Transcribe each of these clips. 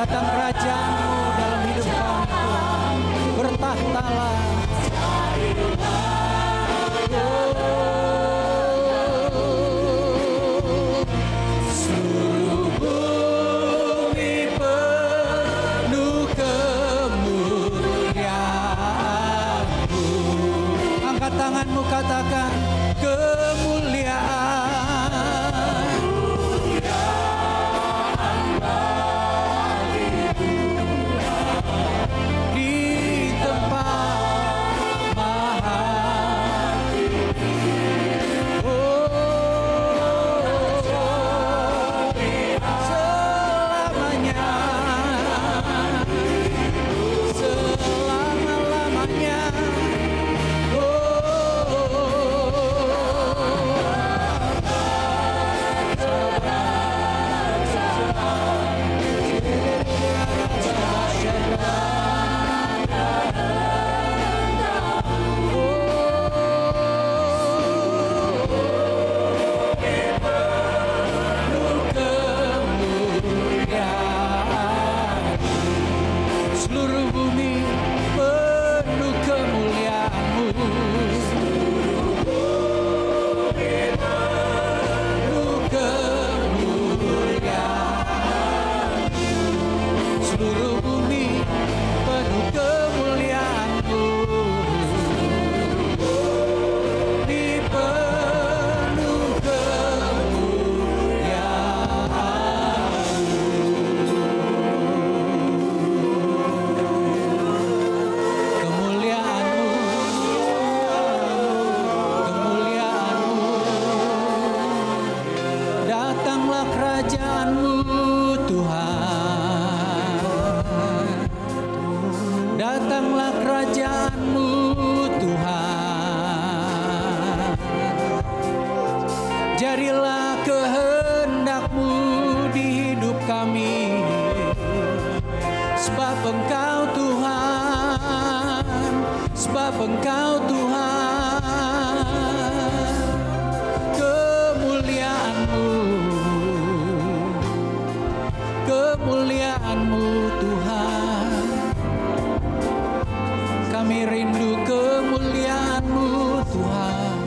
Datang kerajaan-Mu dalam hidup kami Tuhan. Bertahtalah. Seluruh bumi penuh kemuliaan-Mu. Angkat tanganmu, katakan kemuliaan. Jadilah kehendak-Mu di hidup kami, sebab Engkau Tuhan, sebab Engkau Tuhan. Kemuliaan-Mu, kemuliaan-Mu Tuhan. Kami rindu kemuliaan-Mu Tuhan.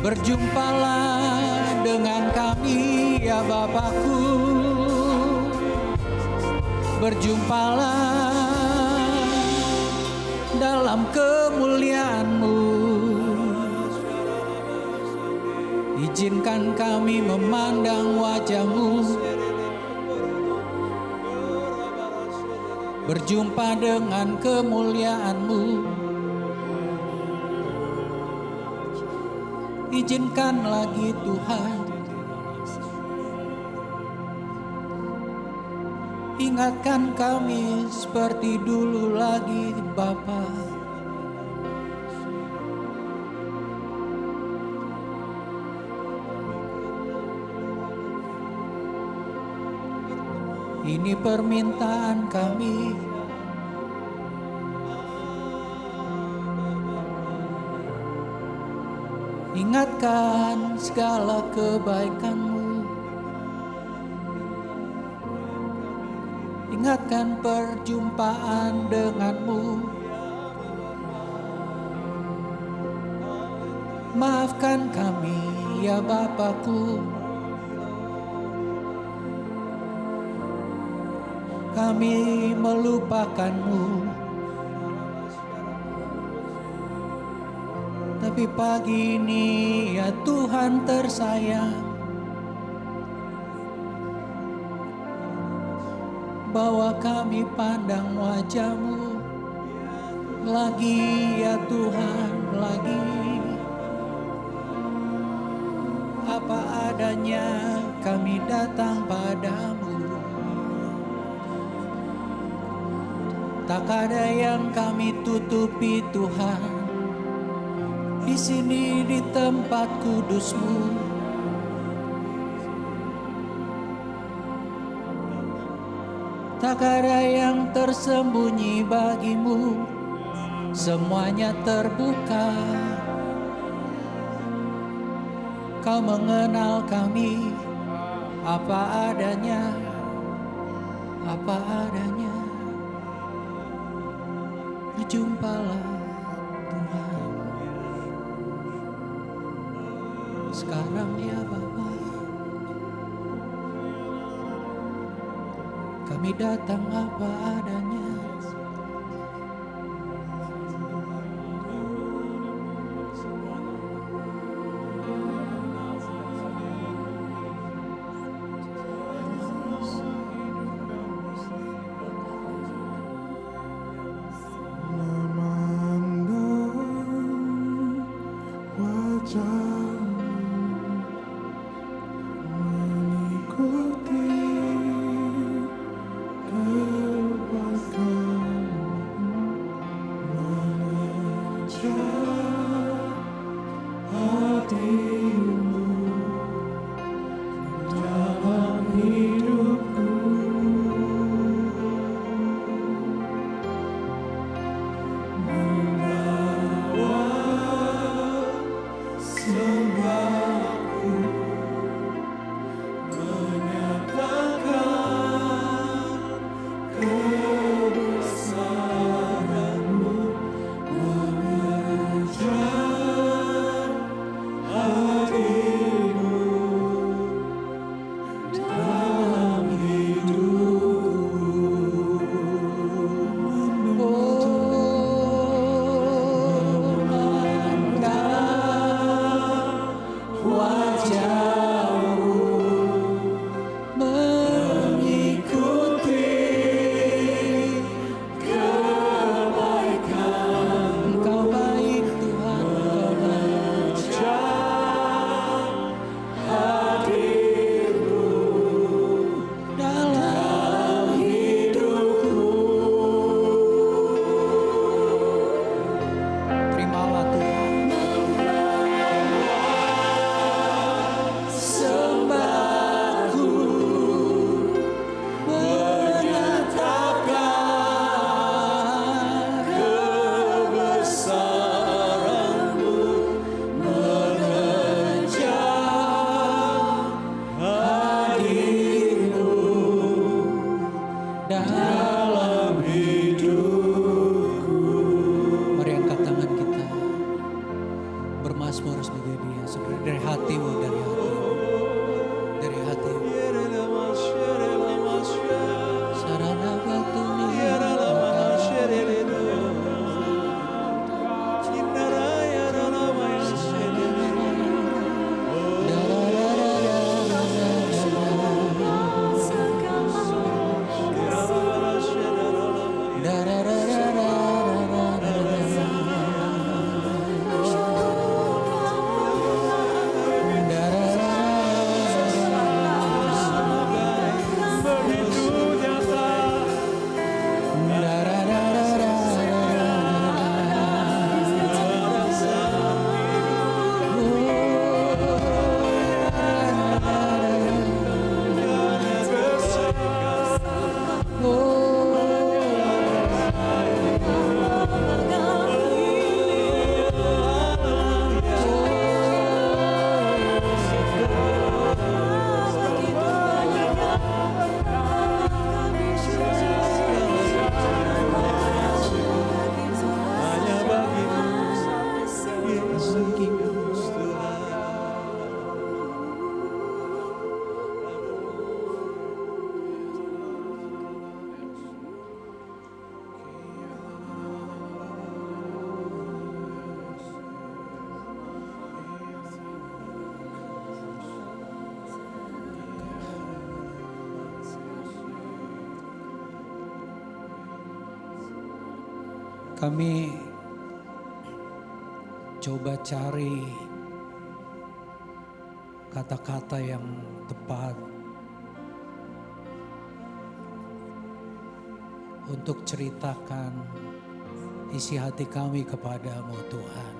Berjumpalah dengan kami ya Bapakku. Berjumpalah dalam kemuliaan-Mu. Izinkan kami memandang wajah-Mu. Berjumpa dengan kemuliaan-Mu. Izinkan lagi Tuhan. Ingatkan kami seperti dulu lagi Bapa. Ini permintaan kami. Ingatkan segala kebaikan-Mu. Ingatkan perjumpaan dengan-Mu. Maafkan kami ya Bapakku. Kami melupakan-Mu. Tapi pagi ini ya Tuhan tersayang, bawa kami pandang wajah-Mu lagi ya Tuhan, lagi. Apa adanya kami datang padamu. Tak ada yang kami tutupi Tuhan. Di sini di tempat kudus-Mu. Tak ada yang tersembunyi bagi-Mu. Semuanya terbuka. Kau mengenal kami apa adanya. apa adanya. Berjumpalah Tuhan sekarang ya Bapa. Kami datang apa adanya. Kami coba cari kata-kata yang tepat untuk ceritakan isi hati kami kepadamu Tuhan.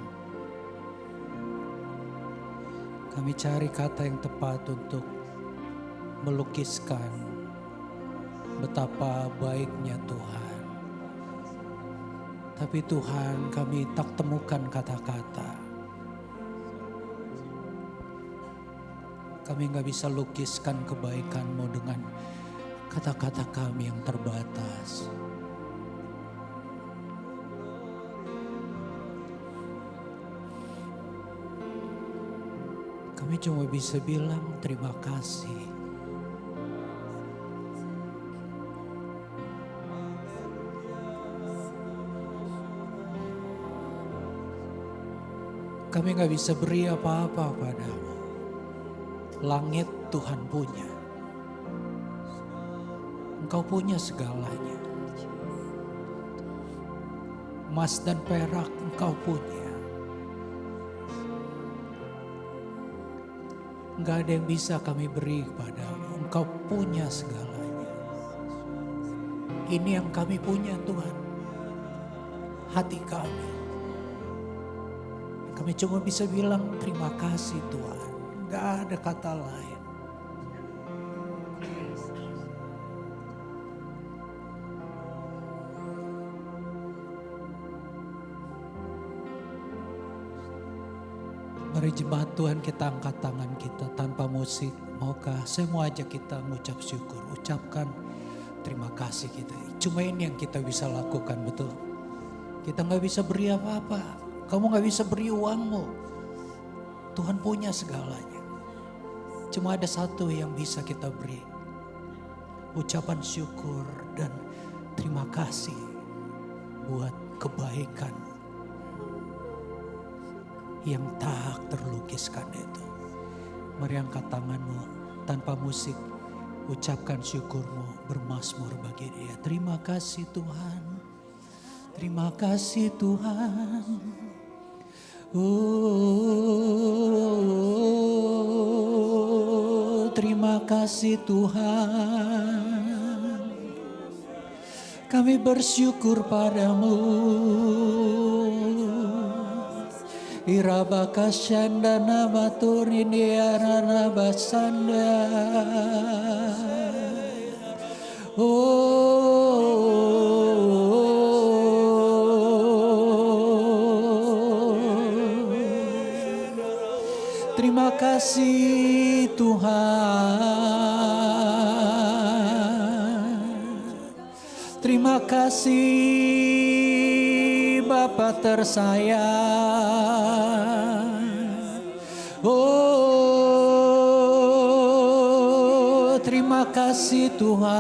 Kami cari kata yang tepat untuk melukiskan betapa baiknya Tuhan. Tapi Tuhan, kami tak temukan kata-kata. Kami gak bisa lukiskan kebaikan-Mu dengan kata-kata kami yang terbatas. Kami cuma bisa bilang terima kasih. Kami gak bisa beri apa-apa padamu. Langit Tuhan punya. Engkau punya segalanya. Emas dan perak Engkau punya. Gak ada yang bisa kami beri kepadamu. Engkau punya segalanya. Ini yang kami punya Tuhan. Hati kami. Kami cuma bisa bilang terima kasih Tuhan. Gak ada kata lain. Mari jemaat Tuhan, kita angkat tangan kita tanpa musik. Maukah saya mau ajak kita mengucap syukur. Ucapkan terima kasih kita. Cuma ini yang kita bisa lakukan, betul. Kita gak bisa beri apa-apa. Kamu gak bisa beri uangmu. Tuhan punya segalanya. Cuma ada satu yang bisa kita beri. Ucapan syukur dan terima kasih buat kebaikan yang tak terlukiskan itu. Mari angkat tanganmu tanpa musik. Ucapkan syukurmu, bermazmur bagi Dia. Terima kasih Tuhan. Terima kasih Tuhan. Oh, terima kasih Tuhan. Kami bersyukur padamu. Irabaka syandana maturini arana basanda. Terima kasih Tuhan. Terima kasih Bapa tersayang. Oh, terima kasih Tuhan.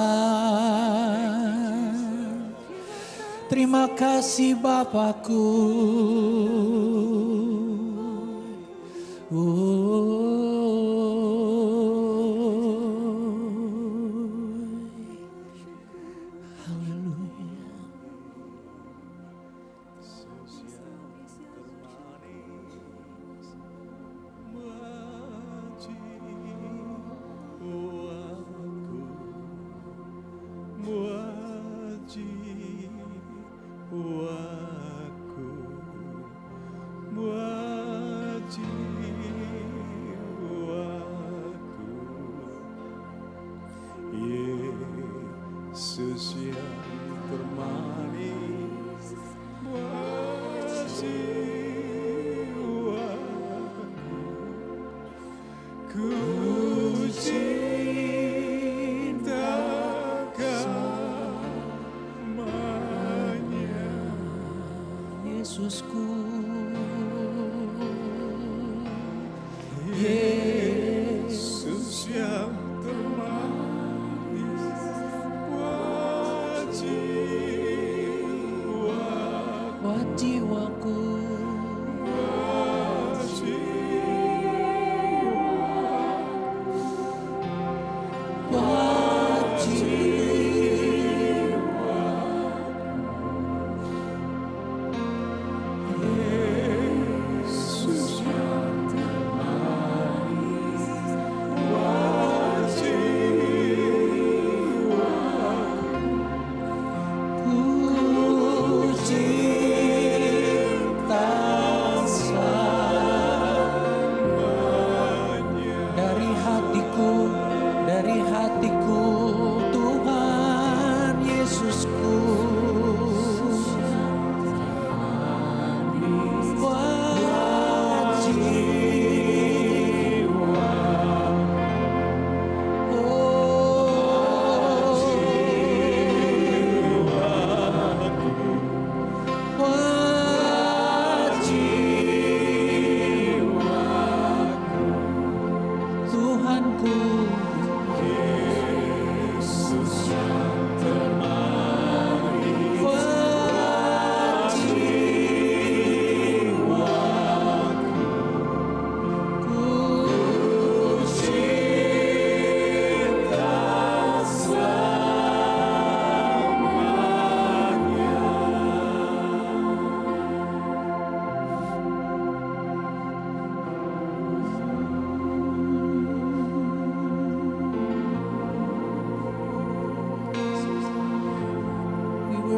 Terima kasih Bapakku. Yesus yang termanis, ku cinta kamu-Nya, Yesusku. Yesus yang termanis buat jiwaku.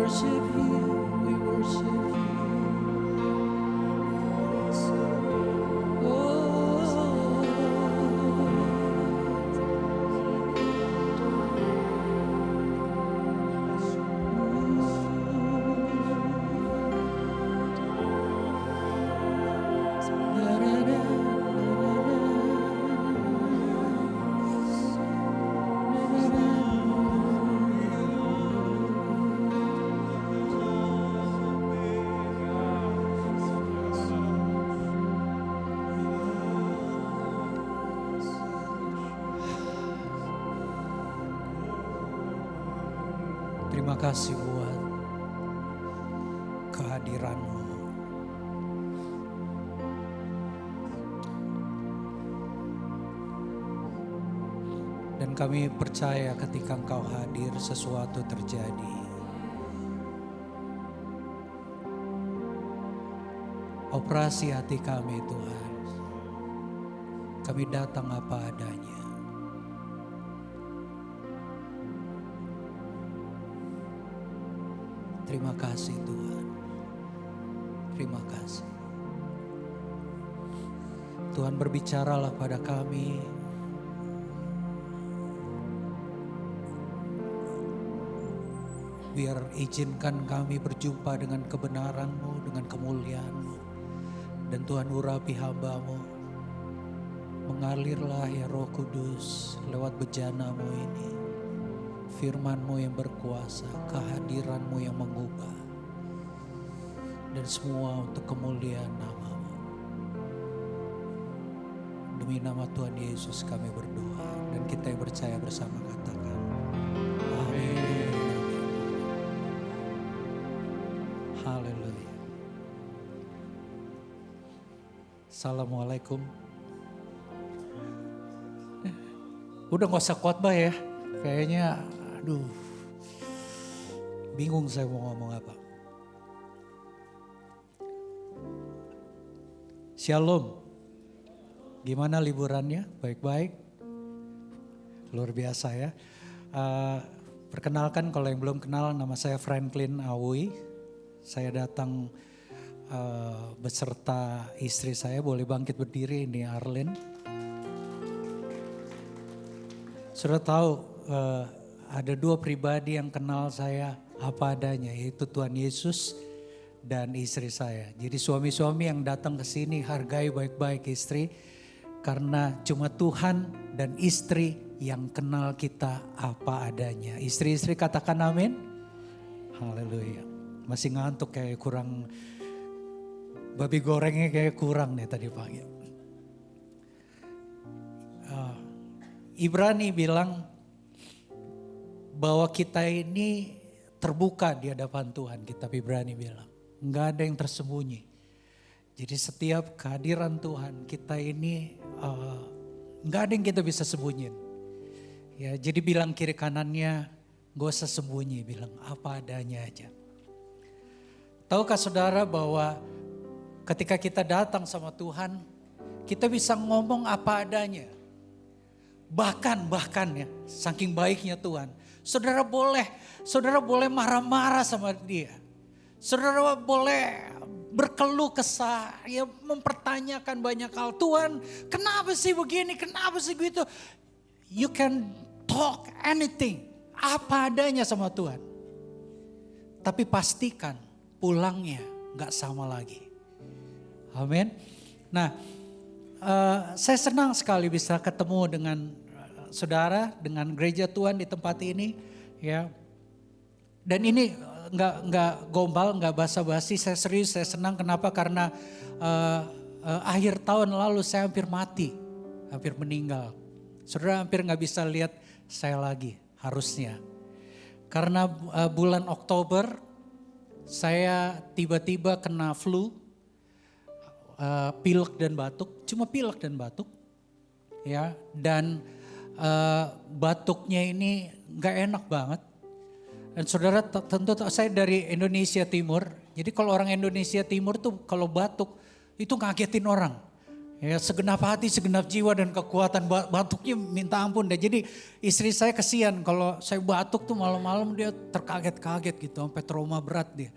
worship you, we worship you. Terima kasih buat kehadiran-Mu. Dan kami percaya ketika Engkau hadir sesuatu terjadi. Operasi hati kami Tuhan. Kami datang apa adanya. Terima kasih Tuhan. Terima kasih. Tuhan berbicaralah pada kami. Biar izinkan kami berjumpa dengan kebenaran-Mu, dengan kemuliaan-Mu. Dan Tuhan urapi hamba-Mu. Mengalirlah ya Roh Kudus lewat bejana-Mu ini. Firman-Mu yang berkuasa, kehadiran-Mu yang mengubah. Dan semua untuk kemuliaan nama-Mu. Demi nama Tuhan Yesus kami berdoa. Dan kita yang percaya bersama katakan. Amin. Haleluya. Assalamualaikum. Udah gak usah khotbah ya. Kayaknya aduh, bingung saya mau ngomong apa. Shalom. Gimana liburannya? Baik-baik? Luar biasa ya. Perkenalkan kalau yang belum kenal, nama saya Franklin Awi. Saya datang beserta istri saya, boleh bangkit berdiri, ini Arlene. Sudah tahu ada dua pribadi yang kenal saya apa adanya, yaitu Tuhan Yesus dan istri saya. Jadi suami-suami yang datang ke sini hargai baik-baik istri, karena cuma Tuhan dan istri yang kenal kita apa adanya. Istri-istri katakan amin. Haleluya. Masih ngantuk kayak kurang, babi gorengnya kayak kurang nih tadi pagi. Ibrani bilang bahwa kita ini terbuka di hadapan Tuhan, kitab Ibrani bilang. Enggak ada yang tersembunyi. Jadi setiap kehadiran Tuhan kita ini enggak ada yang kita bisa sembunyiin. Ya, jadi bilang kiri kanannya, gak usah sembunyi, bilang apa adanya aja. Tahukah saudara bahwa ketika kita datang sama Tuhan, kita bisa ngomong apa adanya. Bahkan ya, saking baiknya Tuhan. Saudara boleh marah-marah sama dia. Saudara boleh berkeluh kesah, ya mempertanyakan banyak hal. Tuhan, kenapa sih begini, kenapa sih gitu. You can talk anything, apa adanya sama Tuhan. Tapi pastikan pulangnya gak sama lagi. Amin. Nah, saya senang sekali bisa ketemu dengan saudara, dengan gereja Tuhan di tempat ini, ya. Dan ini nggak gombal, nggak basa-basi. Saya serius, saya senang. Kenapa? Karena akhir tahun lalu saya hampir mati, hampir meninggal. Saudara hampir nggak bisa lihat saya lagi, harusnya. Karena bulan Oktober saya tiba-tiba kena flu, pilek dan batuk, cuma pilek dan batuk, ya. Dan batuknya ini nggak enak banget. Dan saudara tentu saya dari Indonesia Timur. Jadi kalau orang Indonesia Timur tuh kalau batuk itu ngagetin orang. Ya, segenap hati, segenap jiwa dan kekuatan, batuknya minta ampun deh. Jadi istri saya kesian kalau saya batuk tuh malam-malam dia terkaget-kaget gitu, sampai trauma berat dia.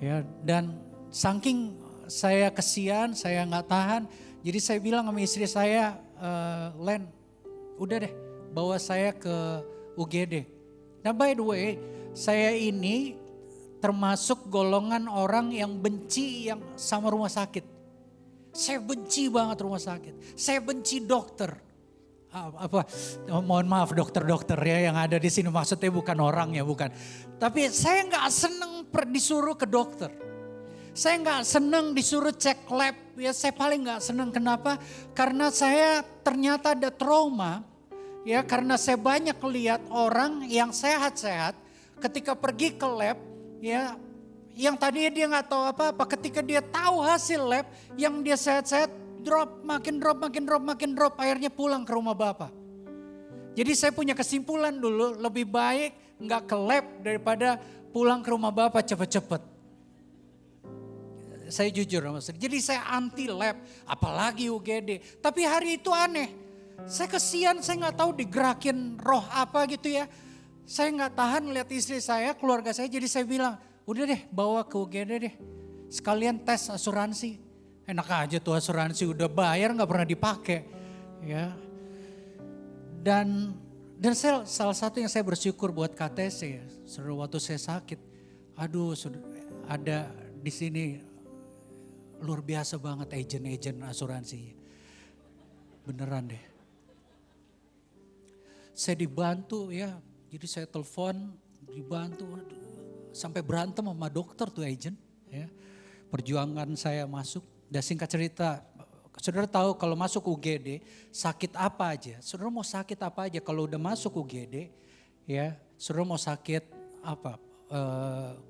Ya, dan saking saya kesian, saya nggak tahan, jadi saya bilang sama istri saya, Len, udah deh bawa saya ke UGD. Nah by the way, saya ini termasuk golongan orang yang benci yang sama rumah sakit. Saya benci banget rumah sakit. Saya benci dokter. Mohon maaf dokter-dokter ya yang ada di sini, maksudnya bukan orang ya, bukan. Tapi saya nggak seneng disuruh ke dokter. Saya nggak seneng disuruh cek lab. Ya saya paling nggak seneng. Kenapa? Karena saya ternyata ada trauma. Ya karena saya banyak lihat orang yang sehat-sehat ketika pergi ke lab, ya yang tadinya dia nggak tahu apa-apa, ketika dia tahu hasil lab, yang dia sehat-sehat makin drop, akhirnya pulang ke rumah bapak. Jadi saya punya kesimpulan dulu, lebih baik nggak ke lab daripada pulang ke rumah bapak cepet-cepet. Saya jujur, jadi saya anti lab, apalagi UGD. Tapi hari itu aneh, saya kesian, saya nggak tahu digerakin roh apa gitu ya. Saya nggak tahan lihat istri saya, keluarga saya, jadi saya bilang, udah deh bawa ke UGD deh, sekalian tes asuransi. Enak aja tuh asuransi, udah bayar nggak pernah dipakai. Ya. Dan salah satu yang saya bersyukur buat KTC ya, waktu saya sakit, aduh ada di sini luar biasa banget agen asuransinya. Beneran deh. Saya dibantu ya, jadi saya telepon, dibantu. Sampai berantem sama dokter tuh agent. Ya. Perjuangan saya masuk. Dan singkat cerita, saudara tahu kalau masuk UGD sakit apa aja. Saudara mau sakit apa aja kalau udah masuk UGD. Ya, saudara mau sakit apa?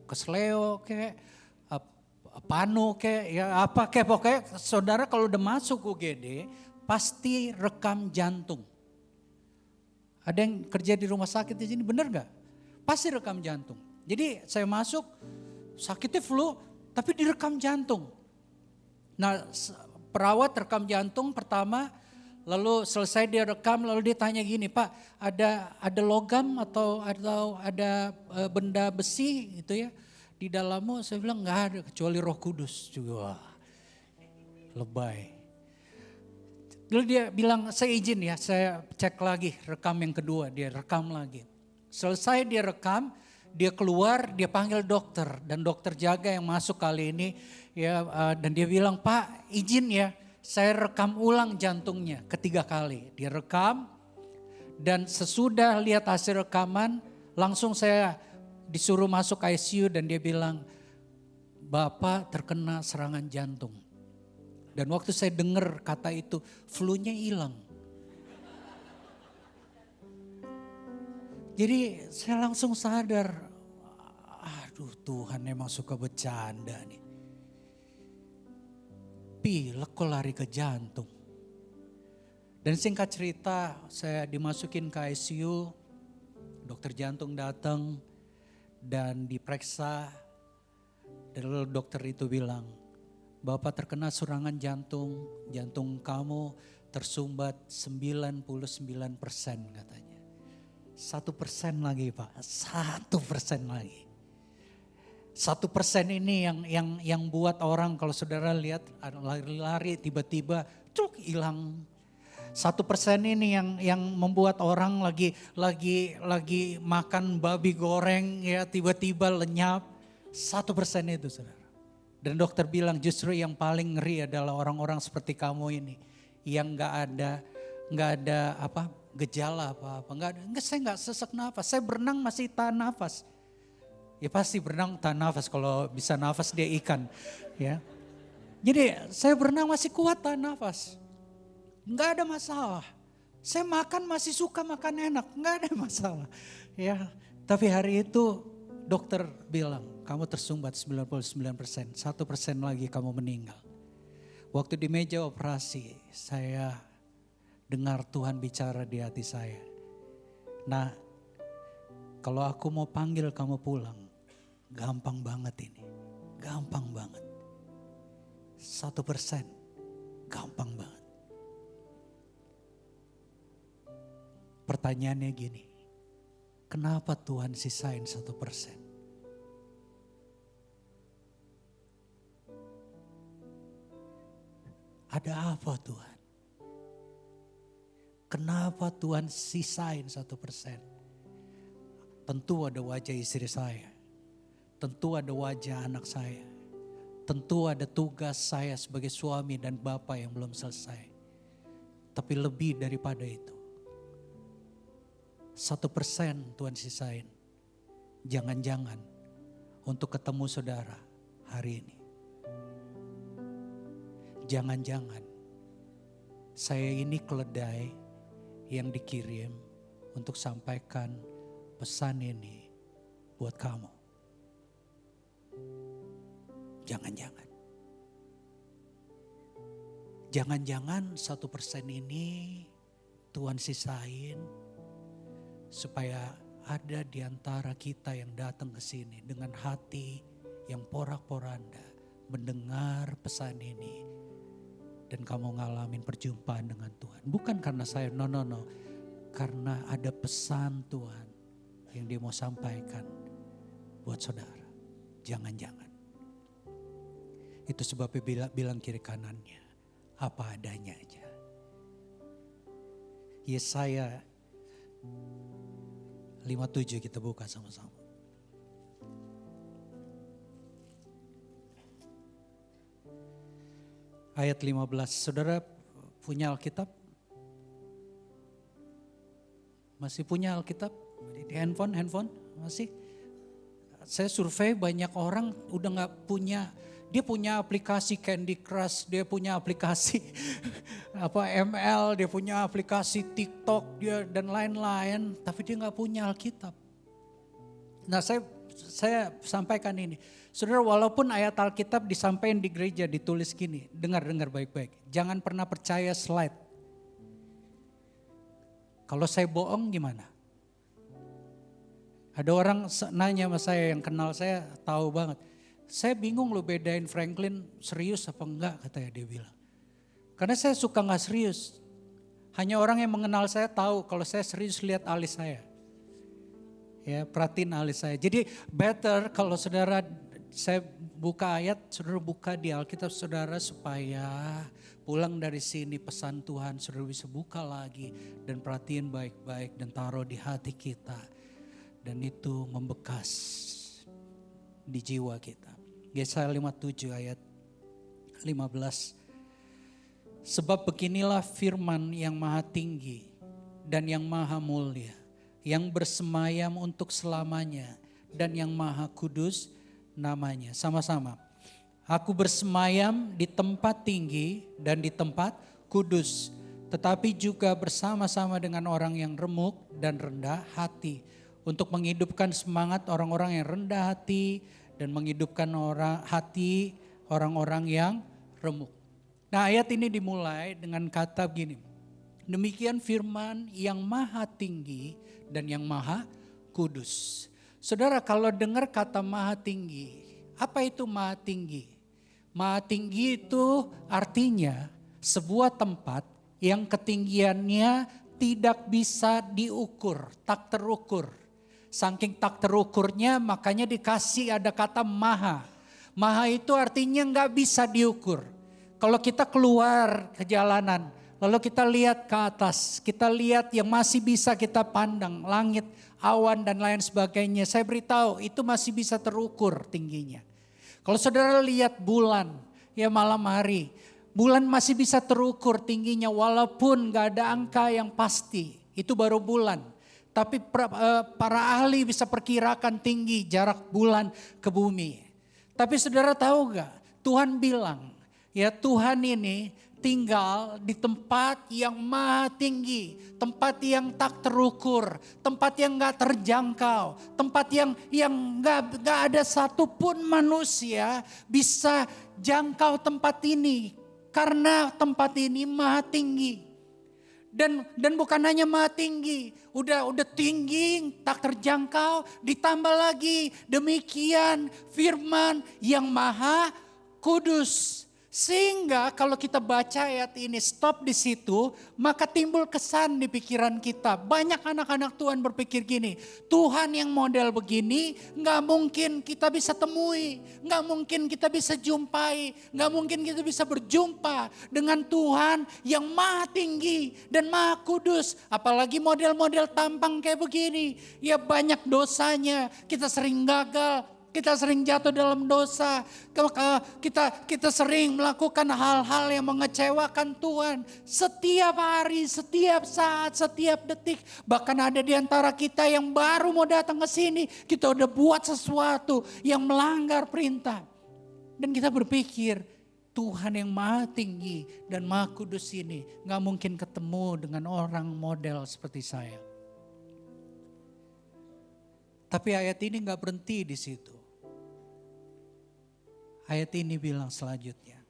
Kesleo kayak, panu kayak, ya apa kayak pokoknya. Saudara kalau udah masuk UGD pasti rekam jantung. Ada yang kerja di rumah sakit di sini, bener gak? Pasti rekam jantung. Jadi saya masuk, sakitnya flu, tapi direkam jantung. Nah perawat rekam jantung pertama, lalu selesai dia rekam, lalu dia tanya gini, Pak ada logam atau ada benda besi gitu ya di dalammu? Saya bilang nggak ada kecuali Roh Kudus juga. Lebay. Lalu dia bilang saya izin ya, saya cek lagi rekam yang kedua, dia rekam lagi. Selesai dia rekam, dia keluar, dia panggil dokter dan dokter jaga yang masuk kali ini ya, dan dia bilang, Pak izin ya, saya rekam ulang jantungnya ketiga kali. Dia rekam dan sesudah lihat hasil rekaman langsung saya disuruh masuk ICU dan dia bilang, Bapak terkena serangan jantung. Dan waktu saya dengar kata itu, flu-nya hilang. Jadi saya langsung sadar, aduh Tuhan emang suka bercanda nih. Pilek kok lari ke jantung. Dan singkat cerita saya dimasukin ke ICU, dokter jantung datang dan diperiksa. Dan lalu dokter itu bilang, Bapak terkena serangan jantung, jantung kamu tersumbat 99% katanya. 1% lagi Pak, 1% lagi. 1% ini yang buat orang kalau saudara lihat lari-lari tiba-tiba cuk hilang. 1% ini yang membuat orang lagi makan babi goreng ya tiba-tiba lenyap. 1% itu saudara. Dan dokter bilang justru yang paling ngeri adalah orang-orang seperti kamu ini yang nggak ada gejala apa-apa, saya nggak sesak nafas, saya berenang masih tahan nafas. Ya pasti berenang tahan nafas, kalau bisa nafas dia ikan. Ya. Jadi saya berenang masih kuat tahan nafas, nggak ada masalah. Saya makan masih suka makan enak, nggak ada masalah. Ya, tapi hari itu dokter bilang kamu tersumbat 99%, 1% lagi kamu meninggal. Waktu di meja operasi saya dengar Tuhan bicara di hati saya. Nah, kalau aku mau panggil kamu pulang, gampang banget ini. Gampang banget. 1%, gampang banget. Pertanyaannya gini, kenapa Tuhan sisain 1%? Ada apa Tuhan? Kenapa Tuhan sisain 1%? Tentu ada wajah istri saya. Tentu ada wajah anak saya. Tentu ada tugas saya sebagai suami dan bapak yang belum selesai. Tapi lebih daripada itu. 1% Tuhan sisain. Jangan-jangan untuk ketemu saudara hari ini. Jangan-jangan saya ini keledai yang dikirim untuk sampaikan pesan ini buat kamu. Jangan-jangan. Jangan-jangan 1% ini Tuhan sisain supaya ada di antara kita yang datang ke sini dengan hati yang porak-poranda mendengar pesan ini. Dan kamu ngalamin perjumpaan dengan Tuhan. Bukan karena saya, no. Karena ada pesan Tuhan yang dia mau sampaikan buat saudara. Jangan-jangan. Itu sebabnya bilang kiri kanannya. Apa adanya aja. Yesaya 57 kita buka sama-sama. Ayat 15, saudara punya Alkitab? Masih punya Alkitab? Di handphone? Masih? Saya survei banyak orang udah gak punya. Dia punya aplikasi Candy Crush, dia punya aplikasi ML, dia punya aplikasi TikTok dia dan lain-lain. Tapi dia gak punya Alkitab. Nah saya sampaikan ini. Saudara, walaupun ayat Alkitab disampaikan di gereja ditulis gini, dengar baik-baik. Jangan pernah percaya slide. Kalau saya bohong gimana? Ada orang nanya sama saya yang kenal saya tahu banget. Saya bingung loh bedain Franklin serius apa enggak, katanya dia bilang. Karena saya suka gak serius. Hanya orang yang mengenal saya tahu kalau saya serius lihat alis saya. Ya, perhatiin alis saya. Jadi better kalau saudara, saya buka ayat, saudara buka di Alkitab saudara supaya pulang dari sini pesan Tuhan saudara bisa buka lagi dan perhatiin baik-baik dan taruh di hati kita. Dan itu membekas di jiwa kita. Yesaya 57 ayat 15. Sebab beginilah firman yang maha tinggi dan yang maha mulia, yang bersemayam untuk selamanya dan yang maha kudus namanya. Sama-sama. Aku bersemayam di tempat tinggi dan di tempat kudus, tetapi juga bersama-sama dengan orang yang remuk dan rendah hati, untuk menghidupkan semangat orang-orang yang rendah hati dan menghidupkan hati orang-orang yang remuk. Nah, ayat ini dimulai dengan kata begini. Demikian firman yang maha tinggi dan yang maha kudus. Saudara, kalau dengar kata maha tinggi, apa itu maha tinggi? Maha tinggi itu artinya sebuah tempat yang ketinggiannya tidak bisa diukur, tak terukur. Saking tak terukurnya makanya dikasih ada kata maha. Maha itu artinya gak bisa diukur. Kalau kita keluar ke jalanan, lalu kita lihat ke atas, kita lihat yang masih bisa kita pandang, langit, awan dan lain sebagainya. Saya beritahu itu masih bisa terukur tingginya. Kalau saudara lihat bulan, ya malam hari, bulan masih bisa terukur tingginya walaupun gak ada angka yang pasti. Itu baru bulan. Tapi para ahli bisa perkirakan tinggi jarak bulan ke bumi. Tapi saudara tahu gak? Tuhan bilang, ya Tuhan ini tinggal di tempat yang maha tinggi, tempat yang tak terukur, tempat yang gak terjangkau, tempat yang gak ada satupun manusia bisa jangkau tempat ini, karena tempat ini maha tinggi. Dan bukan hanya maha tinggi, udah tinggi, tak terjangkau, ditambah lagi demikian firman yang maha kudus. Sehingga kalau kita baca ayat ini stop di situ, maka timbul kesan di pikiran kita. Banyak anak-anak Tuhan berpikir gini, Tuhan yang model begini gak mungkin kita bisa temui, gak mungkin kita bisa jumpai, gak mungkin kita bisa berjumpa dengan Tuhan yang maha tinggi dan maha kudus. Apalagi model-model tampang kayak begini, ya banyak dosanya, kita sering gagal. Kita sering jatuh dalam dosa. Kita sering melakukan hal-hal yang mengecewakan Tuhan. Setiap hari, setiap saat, setiap detik. Bahkan ada di antara kita yang baru mau datang ke sini. Kita udah buat sesuatu yang melanggar perintah. Dan kita berpikir Tuhan yang maha tinggi dan maha kudus ini gak mungkin ketemu dengan orang model seperti saya. Tapi ayat ini gak berhenti di situ. Ayat ini bilang selanjutnya.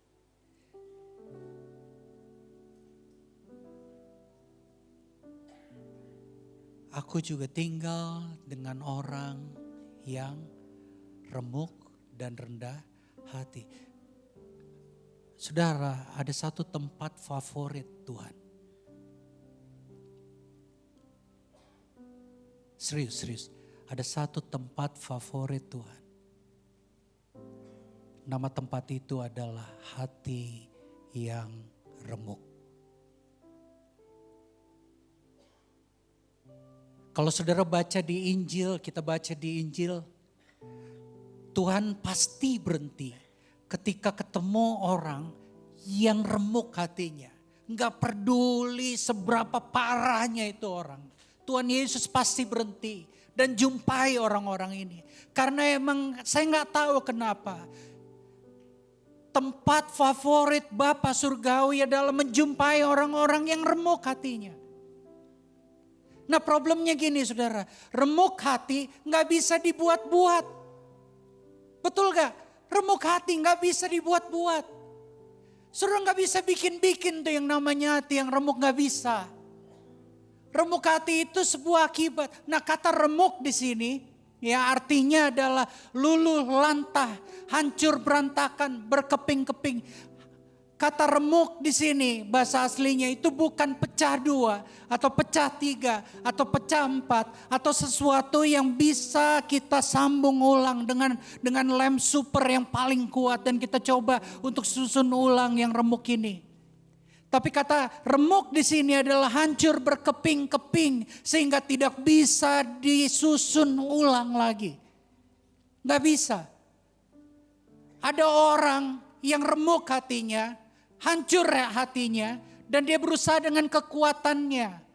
Aku juga tinggal dengan orang yang remuk dan rendah hati. Saudara, ada satu tempat favorit Tuhan. Serius. Ada satu tempat favorit Tuhan. Nama tempat itu adalah hati yang remuk. Kalau saudara baca di Injil, kita baca di Injil, Tuhan pasti berhenti ketika ketemu orang yang remuk hatinya. Enggak peduli seberapa parahnya itu orang. Tuhan Yesus pasti berhenti dan jumpai orang-orang ini. Karena emang saya enggak tahu kenapa. Tempat favorit Bapa Surgawi adalah menjumpai orang-orang yang remuk hatinya. Nah problemnya gini saudara, remuk hati gak bisa dibuat-buat. Betul gak? Remuk hati gak bisa dibuat-buat. Saudara gak bisa bikin-bikin tuh yang namanya hati yang remuk, gak bisa. Remuk hati itu sebuah akibat. Nah kata remuk di sini ya artinya adalah luluh lantah, hancur berantakan, berkeping-keping. Kata remuk di sini bahasa aslinya itu bukan pecah dua atau pecah tiga atau pecah empat atau sesuatu yang bisa kita sambung ulang dengan lem super yang paling kuat dan kita coba untuk susun ulang yang remuk ini. Tapi kata remuk di sini adalah hancur berkeping-keping sehingga tidak bisa disusun ulang lagi. Gak bisa. Ada orang yang remuk hatinya, hancur hatinya, dan dia berusaha dengan kekuatannya.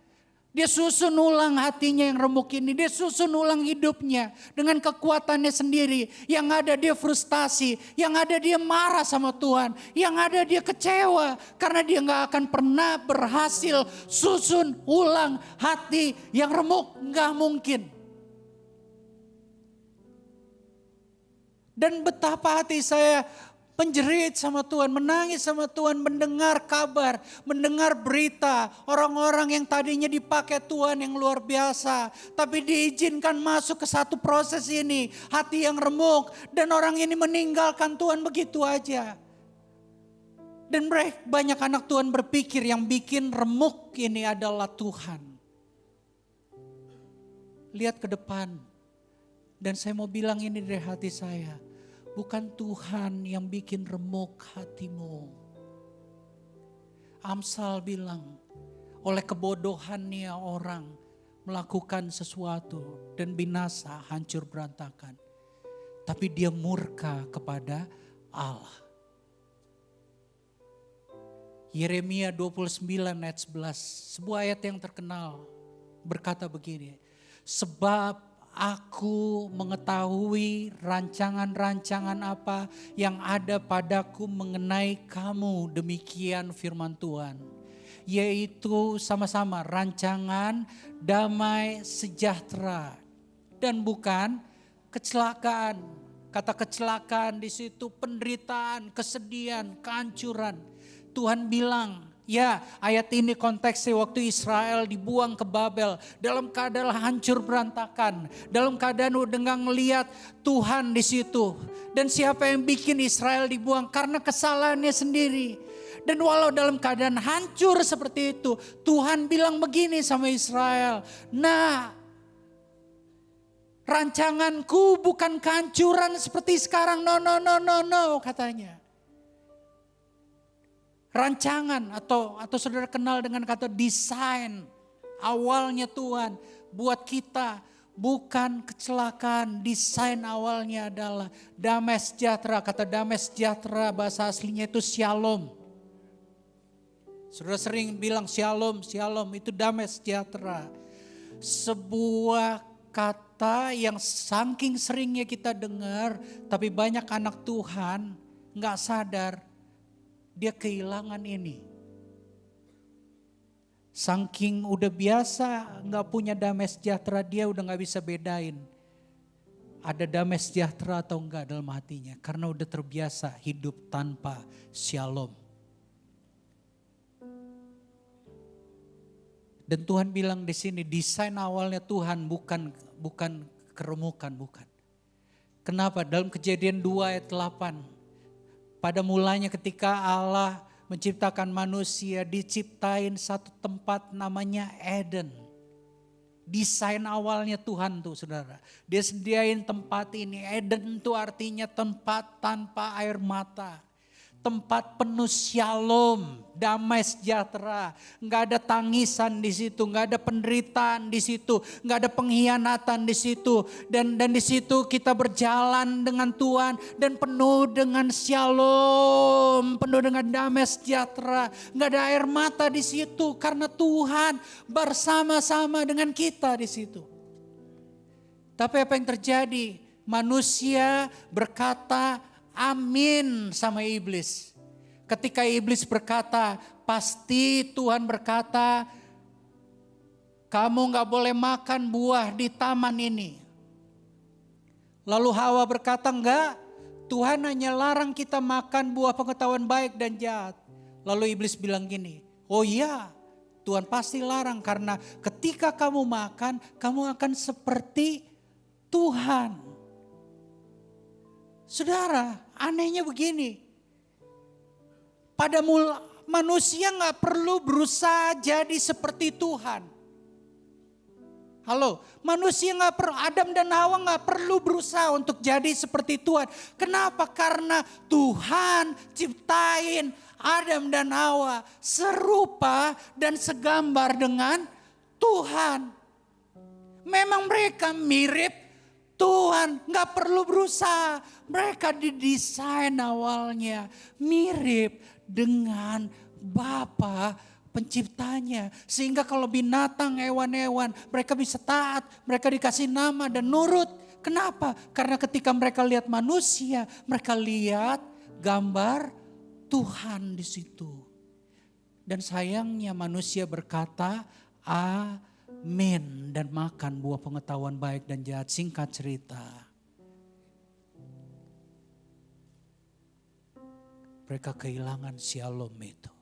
Dia susun ulang hatinya yang remuk ini, dia susun ulang hidupnya dengan kekuatannya sendiri. Yang ada dia frustasi, yang ada dia marah sama Tuhan, yang ada dia kecewa karena dia gak akan pernah berhasil susun ulang hati yang remuk, gak mungkin. Dan betapa hati saya menjerit sama Tuhan, menangis sama Tuhan, mendengar kabar, mendengar berita orang-orang yang tadinya dipakai Tuhan yang luar biasa. Tapi diizinkan masuk ke satu proses ini, hati yang remuk. Dan orang ini meninggalkan Tuhan begitu aja. Dan mereka banyak anak Tuhan berpikir yang bikin remuk ini adalah Tuhan. Lihat ke depan. Dan saya mau bilang ini dari hati saya. Bukan Tuhan yang bikin remuk hatimu. Amsal bilang, oleh kebodohannya orang melakukan sesuatu dan binasa, hancur berantakan. Tapi dia murka kepada Allah. Yeremia 29 ayat 11, sebuah ayat yang terkenal berkata begini. Sebab aku mengetahui rancangan-rancangan apa yang ada padaku mengenai kamu, demikian firman Tuhan. Yaitu sama-sama rancangan damai sejahtera dan bukan kecelakaan. Kata kecelakaan di situ penderitaan, kesedihan, kehancuran. Tuhan bilang, ya ayat ini konteksnya waktu Israel dibuang ke Babel. Dalam keadaan hancur berantakan. Dalam keadaan dengan melihat Tuhan di situ. Dan siapa yang bikin Israel dibuang? Karena kesalahannya sendiri. Dan walau dalam keadaan hancur seperti itu, Tuhan bilang begini sama Israel. Nah, rancanganku bukan kehancuran seperti sekarang. No, katanya. Rancangan atau saudara kenal dengan kata desain awalnya Tuhan buat kita bukan kecelakaan. Desain awalnya adalah damai sejahtera. Kata damai sejahtera bahasa aslinya itu shalom. Saudara sering bilang shalom itu damai sejahtera. Sebuah kata yang saking seringnya kita dengar, tapi banyak anak Tuhan gak sadar dia kehilangan ini. Saking udah biasa gak punya damai sejahtera, dia udah gak bisa bedain ada damai sejahtera atau enggak dalam hatinya. Karena udah terbiasa hidup tanpa shalom. Dan Tuhan bilang di sini desain awalnya Tuhan bukan keremukan, bukan. Kenapa? Dalam Kejadian 2 ayat 8. Pada mulanya ketika Allah menciptakan manusia, diciptain satu tempat namanya Eden. Desain awalnya Tuhan tuh saudara. Dia sediain tempat ini. Eden itu artinya tempat tanpa air mata. Tempat penuh shalom, damai sejahtera. Nggak ada tangisan di situ, nggak ada penderitaan di situ, nggak ada pengkhianatan di situ. Dan di situ kita berjalan dengan Tuhan dan penuh dengan shalom, penuh dengan damai sejahtera. Nggak ada air mata di situ karena Tuhan bersama-sama dengan kita di situ. Tapi apa yang terjadi? Manusia berkata amin sama iblis. Ketika iblis berkata, pasti Tuhan berkata, kamu gak boleh makan buah di taman ini. Lalu Hawa berkata, enggak, Tuhan hanya larang kita makan buah pengetahuan baik dan jahat. Lalu iblis bilang gini, oh iya, Tuhan pasti larang karena ketika kamu makan, kamu akan seperti Tuhan. Saudara, anehnya begini. Pada manusia gak perlu berusaha jadi seperti Tuhan. Halo, manusia gak perlu, Adam dan Hawa gak perlu berusaha untuk jadi seperti Tuhan. Kenapa? Karena Tuhan ciptain Adam dan Hawa serupa dan segambar dengan Tuhan. Memang mereka mirip Tuhan, gak perlu berusaha. Mereka didesain awalnya mirip dengan Bapa penciptanya. Sehingga kalau binatang, hewan-hewan, mereka bisa taat, mereka dikasih nama dan nurut. Kenapa? Karena ketika mereka lihat manusia, mereka lihat gambar Tuhan di situ. Dan sayangnya manusia berkata, amin, dan makan buah pengetahuan baik dan jahat. Singkat cerita, mereka kehilangan shalom itu.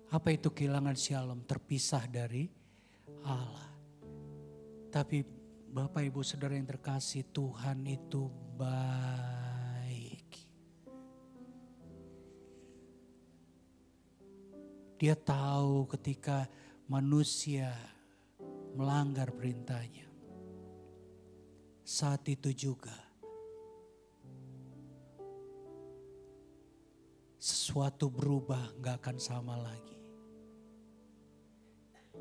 Apa itu kehilangan shalom? Terpisah dari Allah. Tapi Bapak Ibu Saudara yang terkasih, Tuhan itu baik. Dia tahu ketika manusia melanggar perintahnya. Saat itu juga sesuatu berubah, gak akan sama lagi.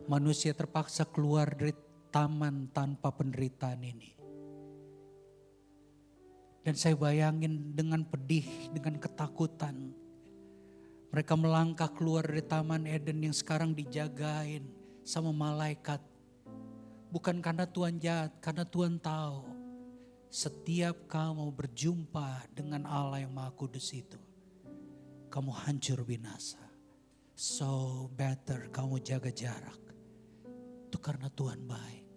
Manusia terpaksa keluar dari taman tanpa penderitaan ini. Dan saya bayangin dengan pedih, dengan ketakutan. Mereka melangkah keluar dari taman Eden yang sekarang dijagain sama malaikat. Bukan karena Tuhan jahat, karena Tuhan tahu setiap kamu berjumpa dengan Allah yang Maha Kudus itu, kamu hancur binasa. So better kamu jaga jarak. Itu karena Tuhan baik.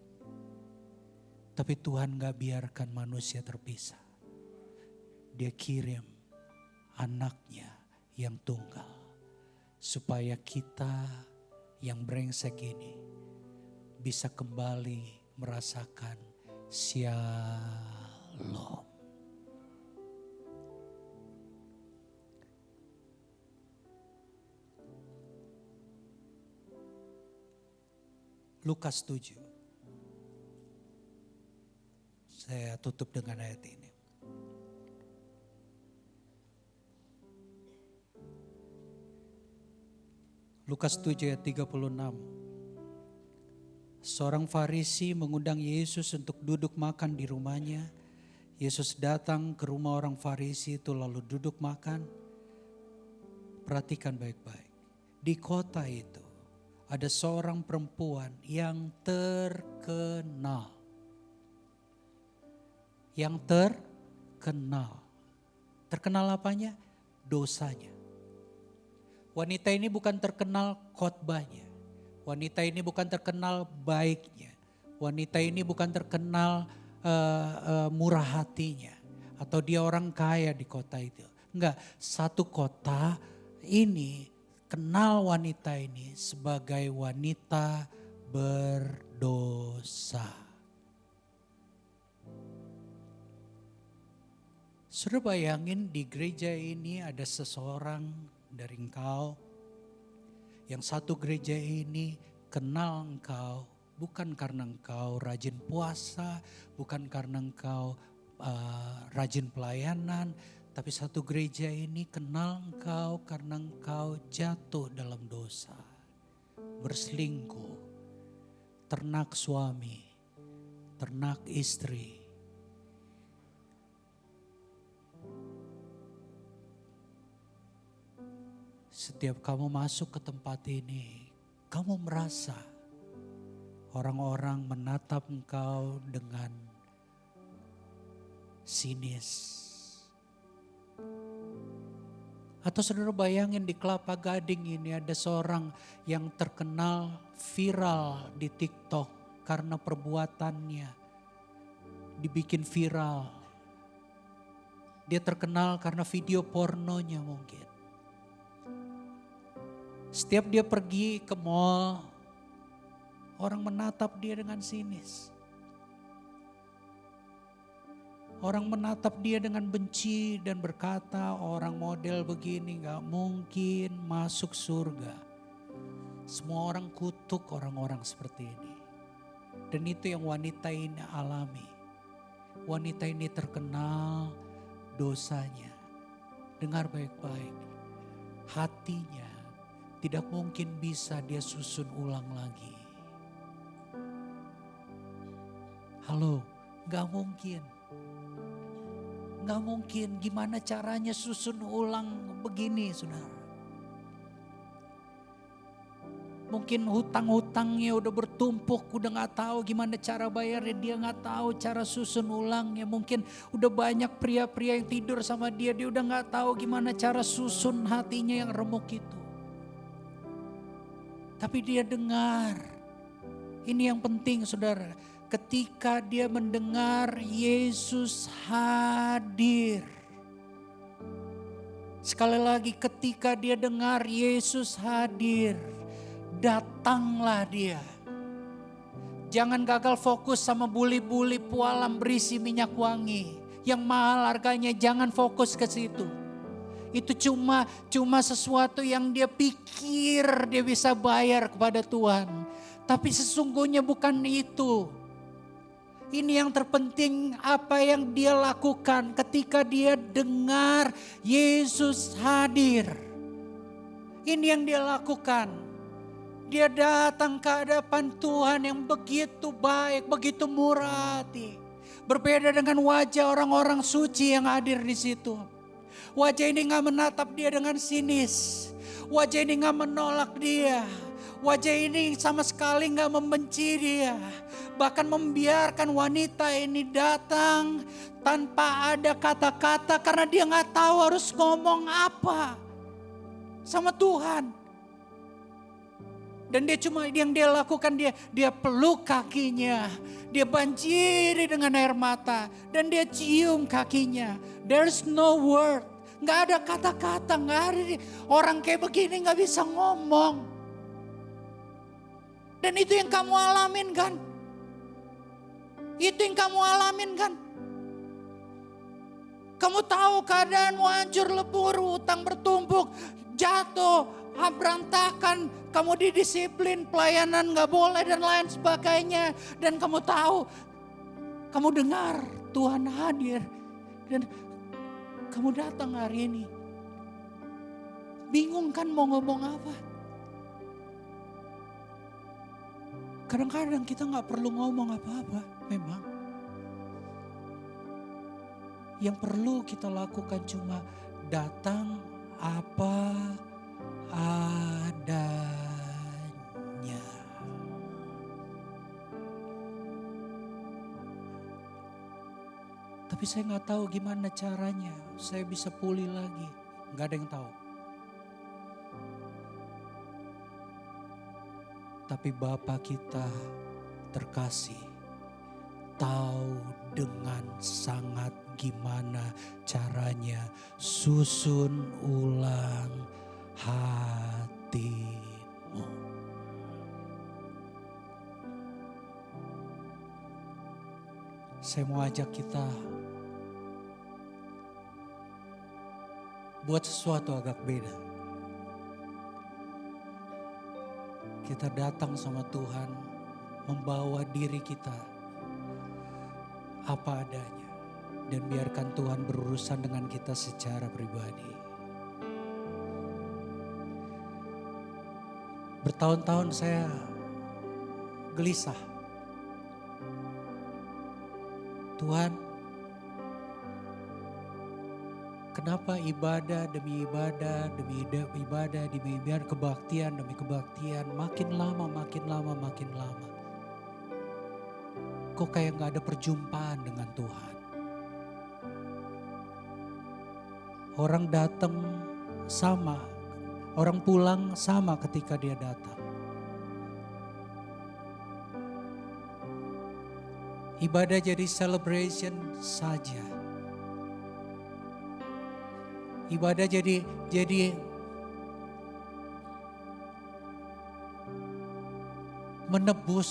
Tapi Tuhan gak biarkan manusia terpisah. Dia kirim anaknya yang tunggal. Supaya kita yang brengsek ini bisa kembali merasakan shalom. Lukas 7. Saya tutup dengan ayat ini. Lukas 7 ayat 36. Seorang Farisi mengundang Yesus untuk duduk makan di rumahnya. Yesus datang ke rumah orang Farisi itu lalu duduk makan. Perhatikan baik-baik. Di kota itu ada seorang perempuan yang terkenal. Yang terkenal. Terkenal apanya? Dosanya. Wanita ini bukan terkenal khotbahnya. Wanita ini bukan terkenal baiknya. Wanita ini bukan terkenal murah hatinya. Atau dia orang kaya di kota itu. Enggak, satu kota ini kenal wanita ini sebagai wanita berdosa. Sudah bayangin di gereja ini ada seseorang dari engkau. Yang satu gereja ini kenal engkau bukan karena engkau rajin puasa, bukan karena engkau rajin pelayanan. Tapi satu gereja ini kenal engkau karena engkau jatuh dalam dosa. Berselingkuh, ternak suami, ternak istri. Setiap kamu masuk ke tempat ini, kamu merasa orang-orang menatap engkau dengan sinis. Atau saudara bayangin di Kelapa Gading ini ada seorang yang terkenal viral di TikTok karena perbuatannya dibikin viral. Dia terkenal karena video pornonya mungkin. Setiap dia pergi ke mall, orang menatap dia dengan sinis. Orang menatap dia dengan benci dan berkata, orang model begini gak mungkin masuk surga. Semua orang kutuk orang-orang seperti ini. Dan itu yang wanita ini alami. Wanita ini terkenal dosanya. Dengar baik-baik. Hatinya tidak mungkin bisa dia susun ulang lagi. Halo, gak mungkin. Gak mungkin, gimana caranya susun ulang begini saudara. Mungkin hutang-hutangnya udah bertumpuk, udah gak tahu gimana cara bayarnya, dia gak tahu cara susun ulangnya. Mungkin udah banyak pria-pria yang tidur sama dia, dia udah gak tahu gimana cara susun hatinya yang remuk itu. Tapi dia dengar, ini yang penting saudara. Ketika dia mendengar Yesus hadir. Sekali lagi ketika dia dengar Yesus hadir, datanglah dia. Jangan gagal fokus sama buli-buli pualam berisi minyak wangi. Yang mahal harganya, jangan fokus ke situ. Itu cuma sesuatu yang dia pikir dia bisa bayar kepada Tuhan. Tapi sesungguhnya bukan itu. Ini yang terpenting apa yang dia lakukan ketika dia dengar Yesus hadir. Ini yang dia lakukan. Dia datang ke hadapan Tuhan yang begitu baik, begitu murah hati. Berbeda dengan wajah orang-orang suci yang hadir di situ. Wajah ini gak menatap dia dengan sinis. Wajah ini gak menolak dia. Wajah ini sama sekali gak membenci dia. Bahkan membiarkan wanita ini datang tanpa ada kata-kata. Karena dia gak tahu harus ngomong apa sama Tuhan. Dan dia cuma yang dia lakukan, dia peluk kakinya. Dia banjiri dengan air mata. Dan dia cium kakinya. There's no word. Gak ada kata-kata, gak ada. Orang kayak begini gak bisa ngomong. Dan itu yang kamu alamin kan? Itu yang kamu alamin kan? Kamu tahu keadaanmu hancur lebur, utang bertumpuk, jatuh, berantakan, kamu didisiplin, pelayanan gak boleh dan lain sebagainya. Dan kamu tahu, kamu dengar Tuhan hadir dan kamu datang hari ini. Bingung kan mau ngomong apa? Kadang-kadang kita gak perlu ngomong apa-apa, memang. Yang perlu kita lakukan cuma datang apa adanya. Tapi saya nggak tahu gimana caranya saya bisa pulih lagi. Nggak ada yang tahu. Tapi Bapa kita terkasih tahu dengan sangat gimana caranya susun ulang hatimu. Saya mau ajak kita buat sesuatu agak beda. Kita datang sama Tuhan, membawa diri kita apa adanya. Dan biarkan Tuhan berurusan dengan kita secara pribadi. Bertahun-tahun saya gelisah. Tuhan, kenapa ibadah demi ibadah, demi ibadah, demi ibadah, kebaktian demi kebaktian, makin lama. Kok kayak gak ada perjumpaan dengan Tuhan. Orang datang sama, orang pulang sama ketika dia datang. Ibadah jadi celebration saja. Ibadah jadi menebus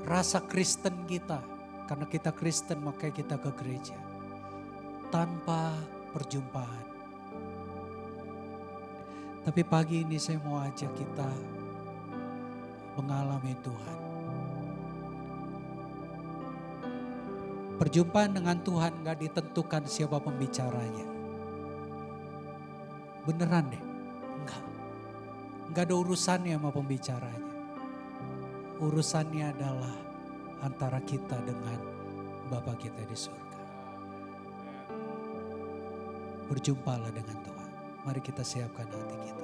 rasa Kristen kita. Karena kita Kristen makanya kita ke gereja. Tanpa perjumpaan. Tapi pagi ini saya mau ajak kita mengalami Tuhan. Perjumpaan dengan Tuhan gak ditentukan siapa pembicaranya. Beneran deh, enggak. Enggak ada urusannya sama pembicaranya. Urusannya adalah antara kita dengan Bapa kita di surga. Berjumpalah dengan Tuhan. Mari kita siapkan hati kita.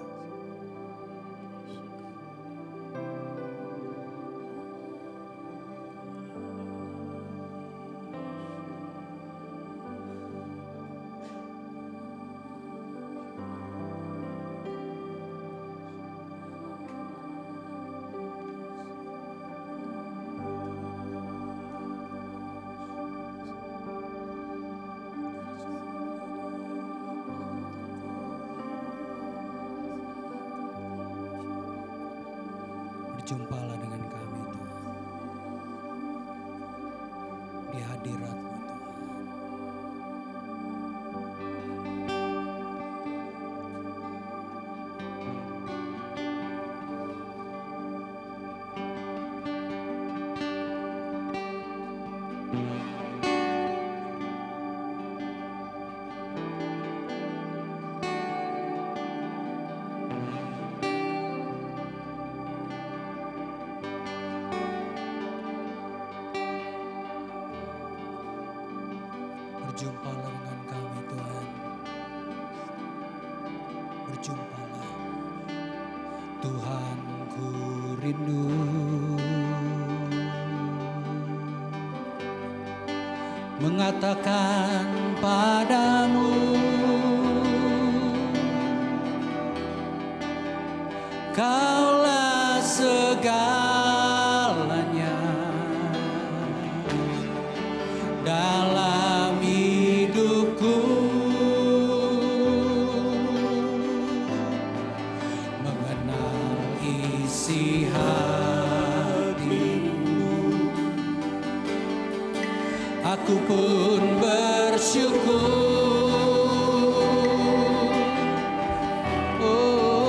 Berjumpalah dengan kami Tuhan. Di hadirat-Mu Tuhan. Berjumpalah dengan kami Tuhan. Berjumpalah. Tuhan ku rindu mengatakan padamu, Kaulah segalanya dalam hidupku, mengenal isi hatimu. Aku pun bersyukur. Oh,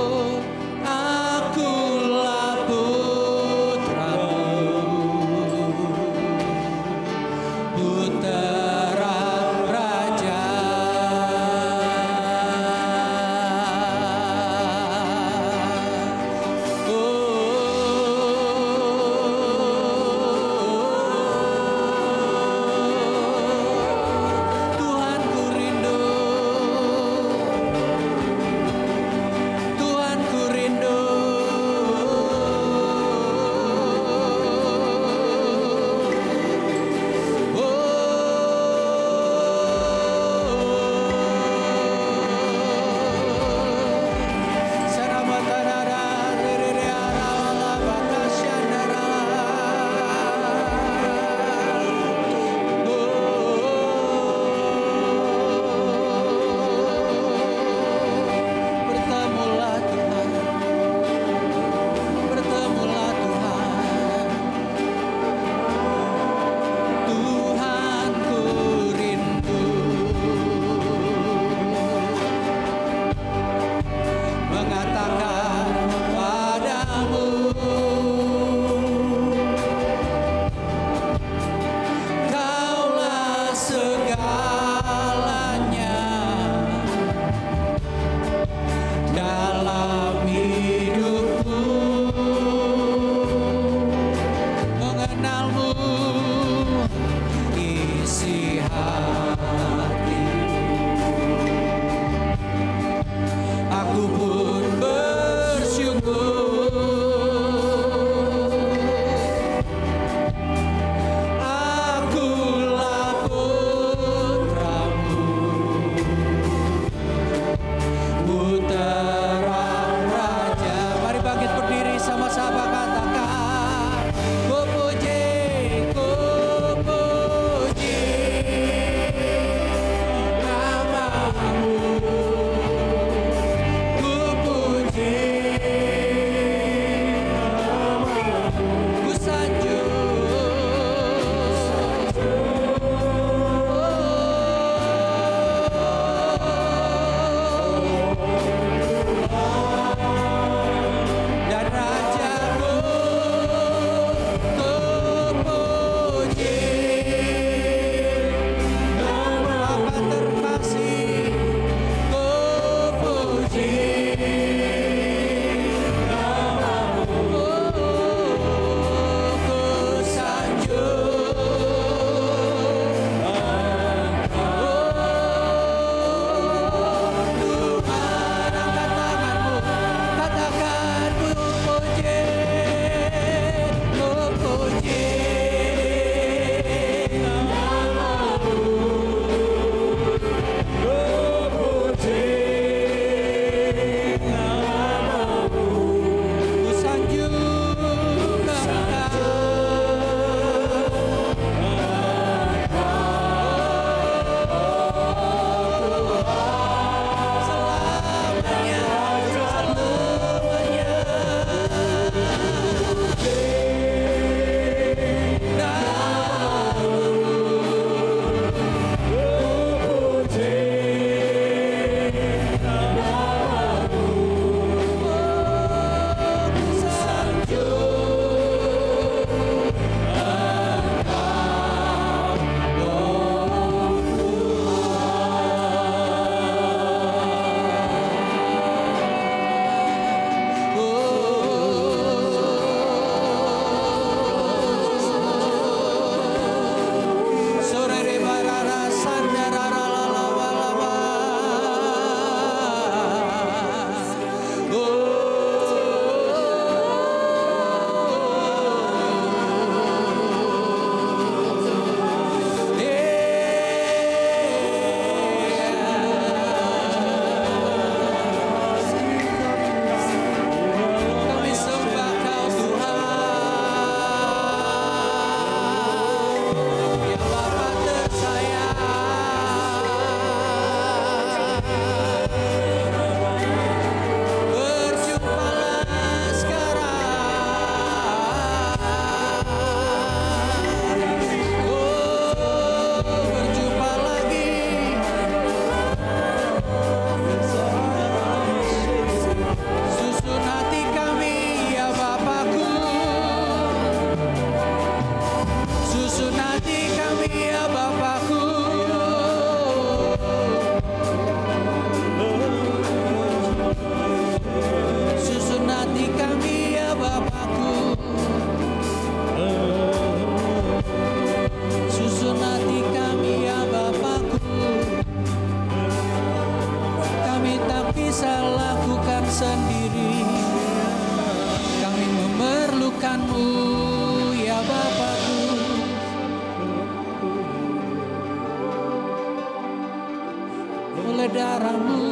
oleh darah-Mu,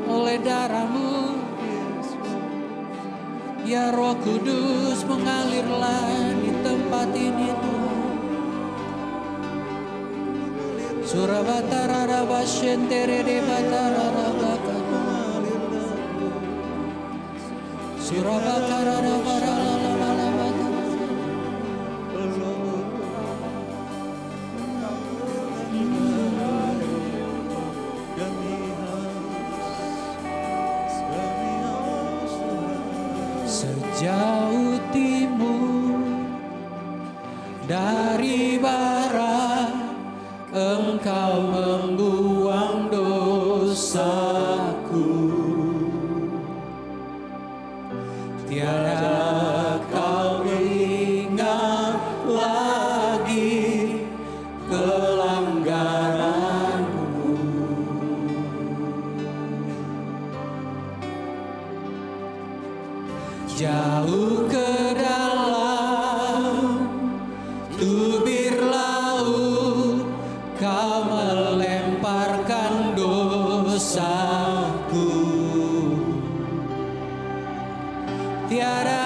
oleh darah-Mu. Ya Roh Kudus, mengalirlah di tempat ini Tuhan. Surabatara bashentere de batara bakana. Surabakara barala bala bala. Sejauh timur dari barat, Engkau membuang dosaku. Tiada kau ingat lagi pelanggaranku. Jauh ke dalam tubir laut, Kau melemparkan dosaku. Tiada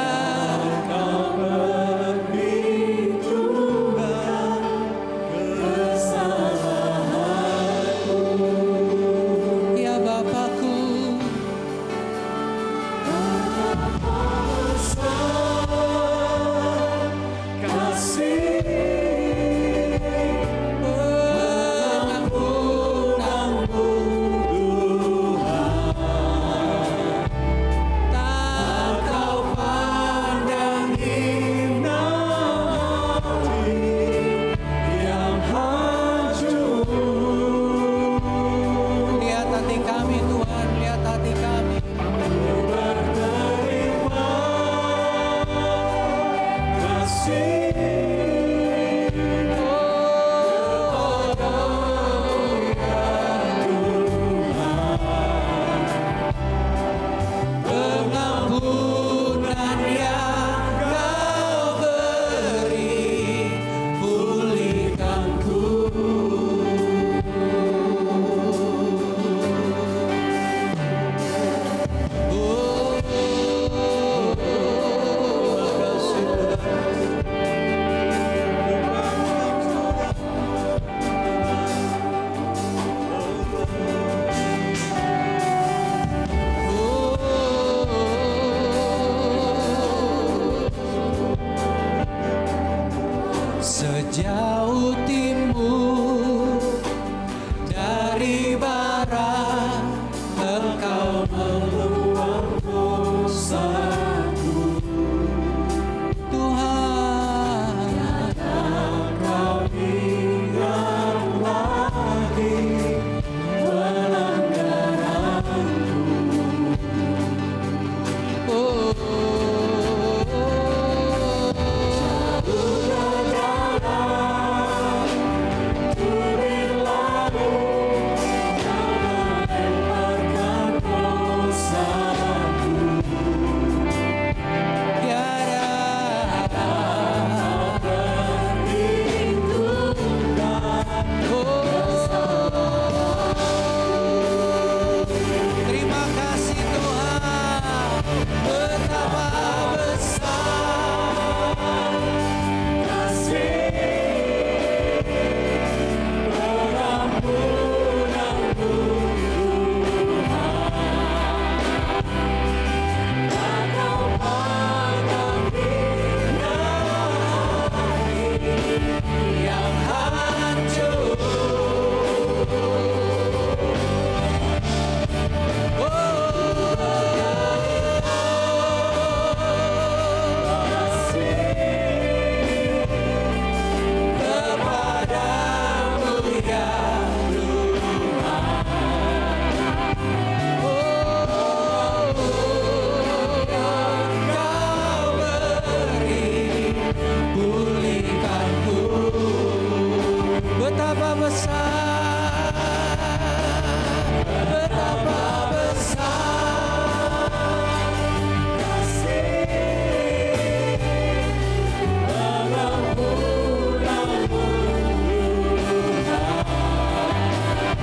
kau perhitungkan kesalahanku. Ya Bapakku, kasih pengampunanmu Tuhan, tak kau pandang hina hati yang hancur. Lihat hati kami Tuhan, lihat hati kami. Berterima kasih. Pengampunan yang Kau beri, pulihkanku. Sejauh timur dari barat, Engkau membuang dosaku. Tuhan, Kau ingat lagi pelanggaranku. Terima kasih Tuhan, betapa besar kasih pengampunanmu Tuhan, tak kau pandang hina hati yang hancur. Betapa besar, betapa besar kasih pengampunanmu Tuhan.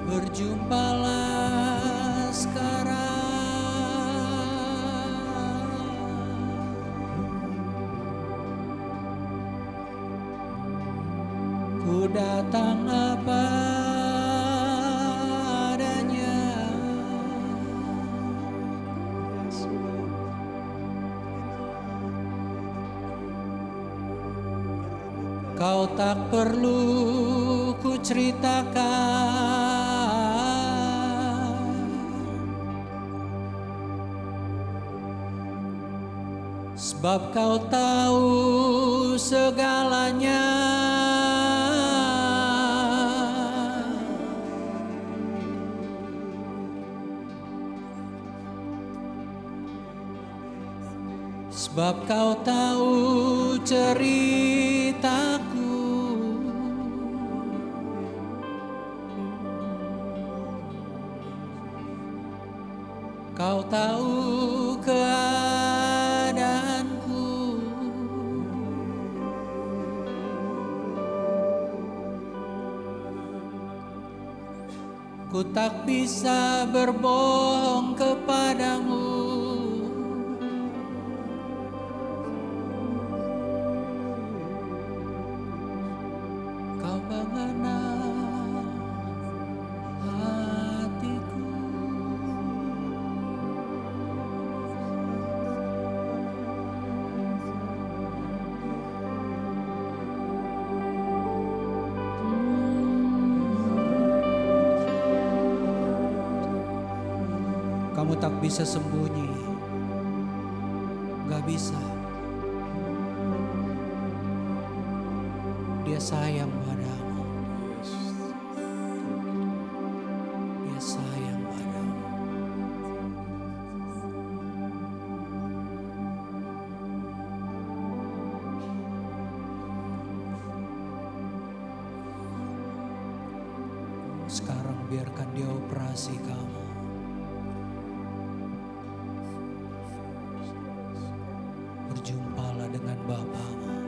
Berjumpalah sekarang. Ku datang apa adanya. Kau tak perlu ku ceritakan, sebab kau tahu segalanya. Sebab kau tahu ceritaku. Kau tahu keadaanku. Ku tak bisa berbohong kepadamu. Kau mengenal hatiku. Kamu tak bisa sembunyi, gak bisa. Dia sayang padamu. Dia sayang padamu. Sekarang biarkan dia operasi kamu. Berjumpalah dengan Bapamu.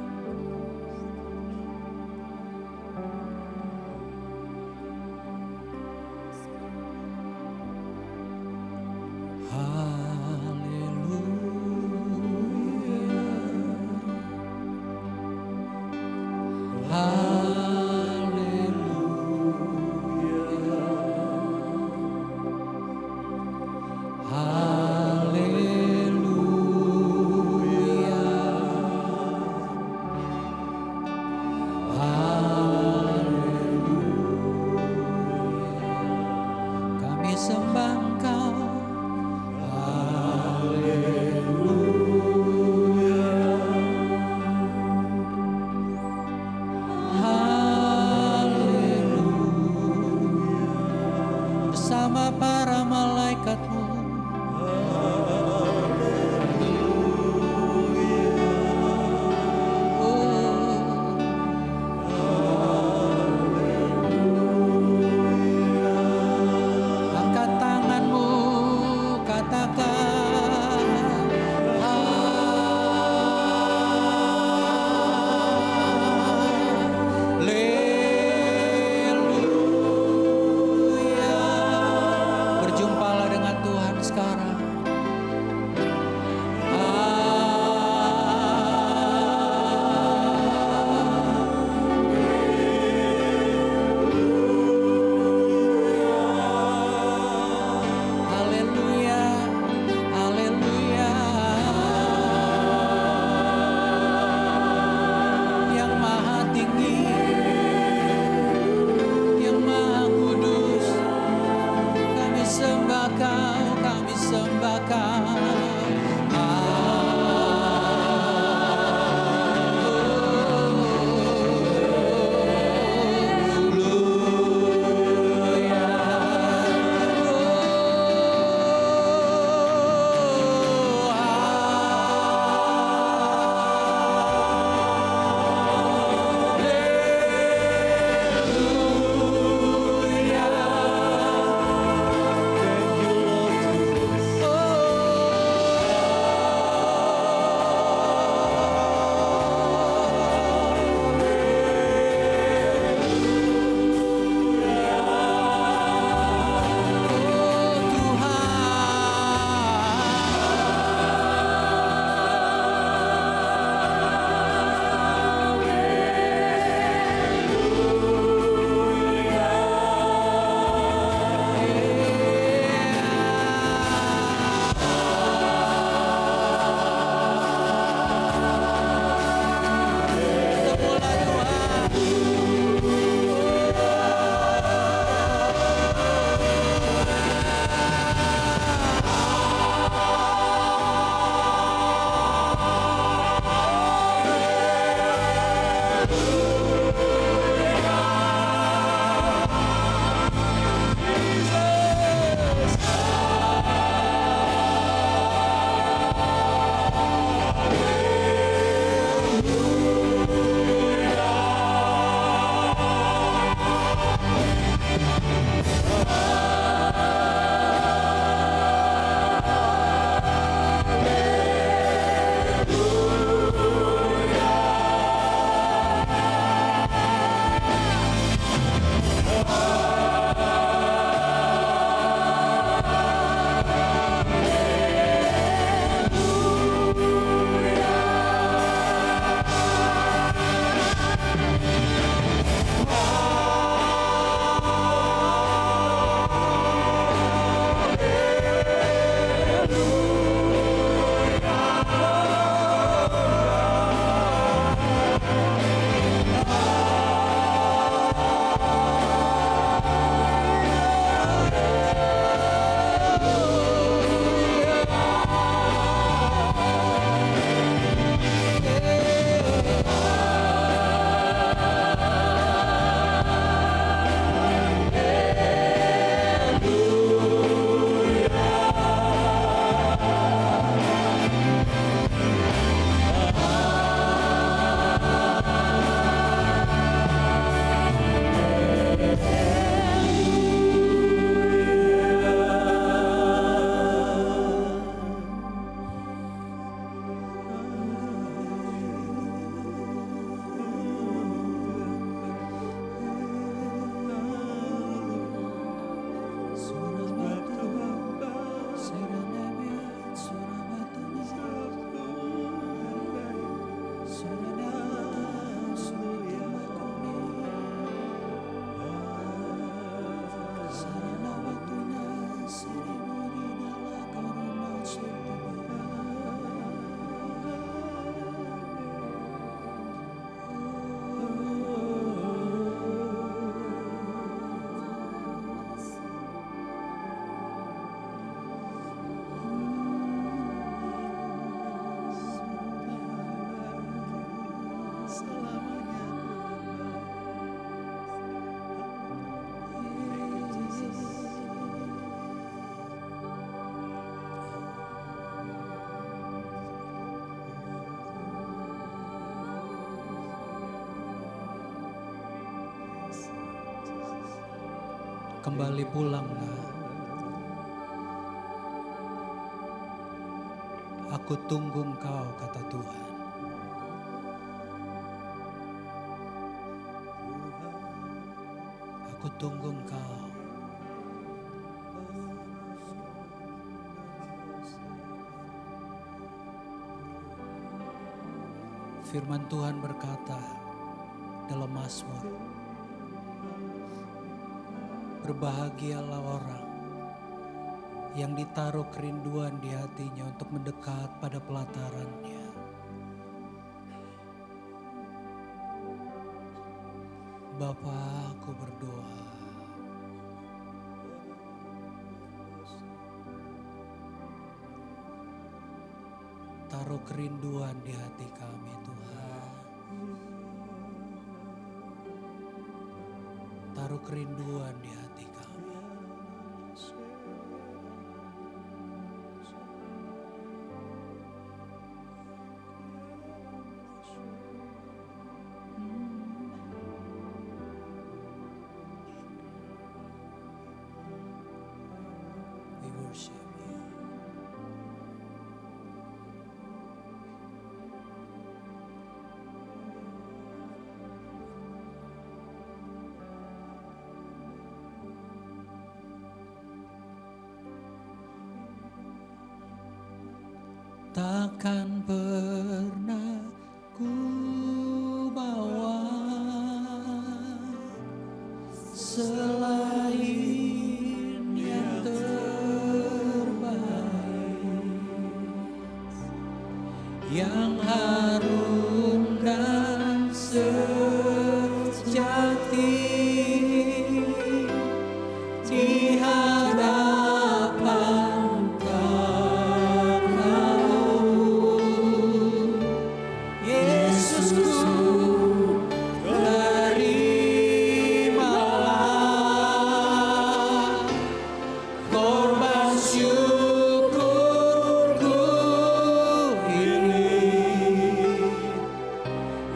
kembali pulang nak. Aku tunggu engkau, kata Tuhan. Aku tunggu engkau. Firman Tuhan berkata dalam Mazmur, berbahagialah orang yang ditaruh kerinduan di hatinya untuk mendekat pada pelatarannya. Bapa, aku berdoa, taruh kerinduan di hati kami Tuhan. Taruh kerinduan di hati kami. We worship you. Takkan pernah ku bawa selain yang terbaik, yang harum dan sejati di hadapan Yesusku, terimalah korban syukurku ini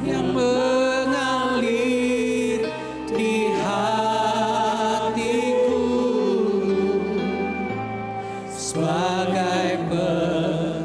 yang mengalir di hatiku sebagai penyembah.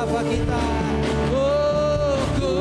Bapa kita. Oh, ku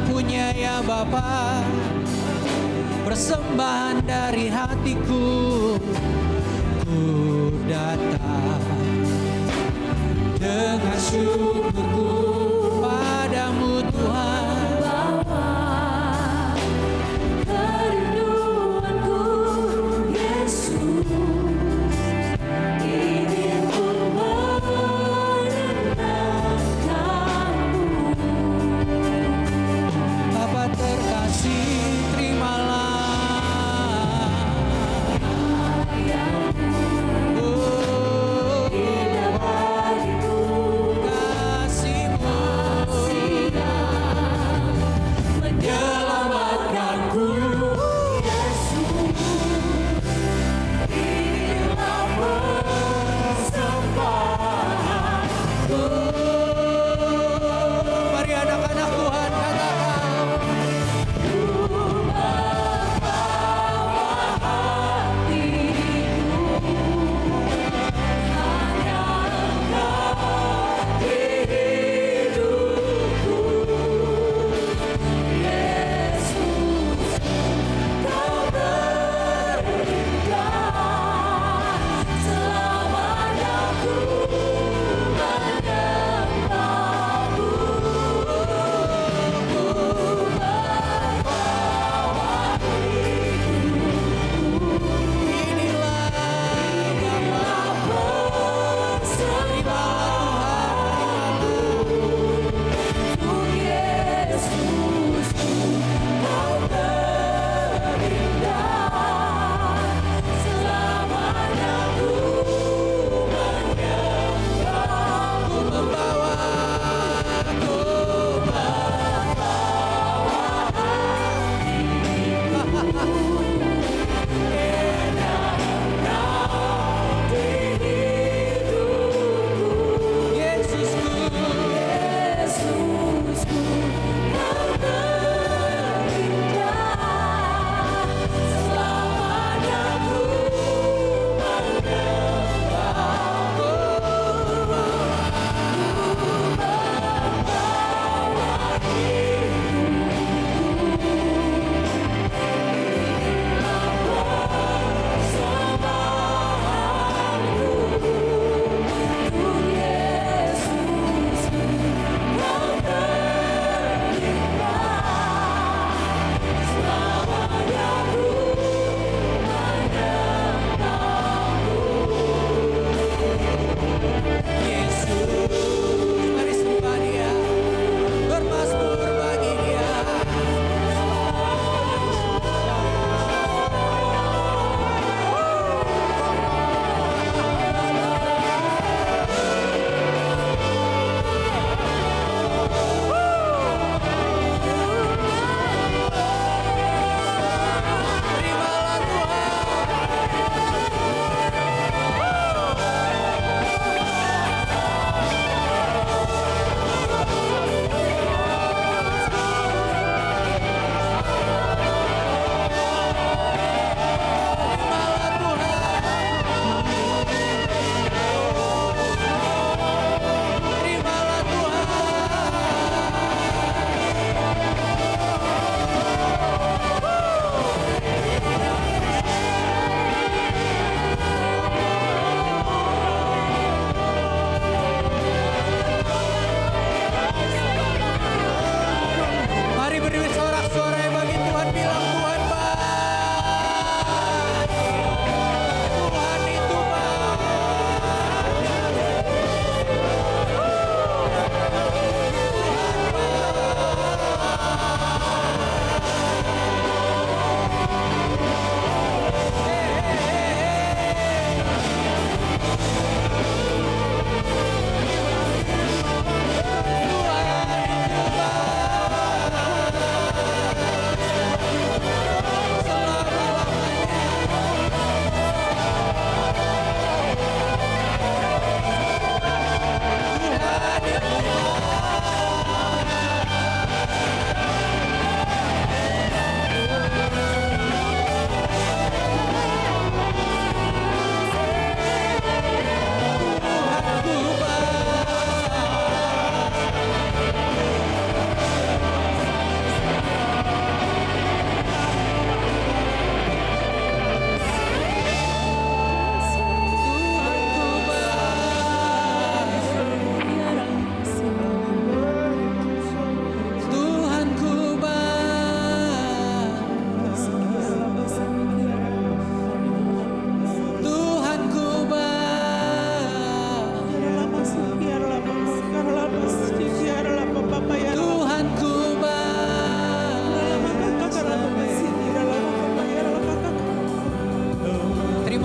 punya ya Bapa, persembahan dari hatiku, ku datang dengan syukurku padamu Tuhan. Bapa, kerinduanku Yesus, ingin ku menyenangkanmu. Bapa terkasih, terimalah kasih-Mu.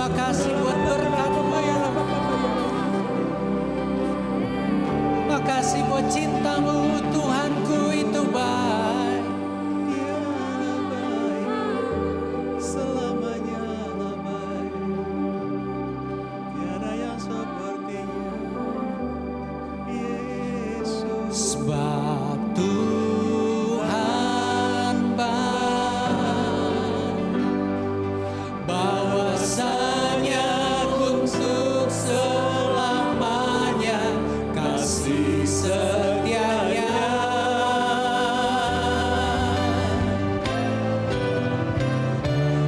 Terima kasih buat berkat-Mu. Makasih buat cinta-Mu, Tuhanku itu baik. Dialah baik, selamanya baik. Tiada yang seperti-Nya, Yesus. Sebab Tuhan baik, bahwasanya untuk selamanya kasih setianya.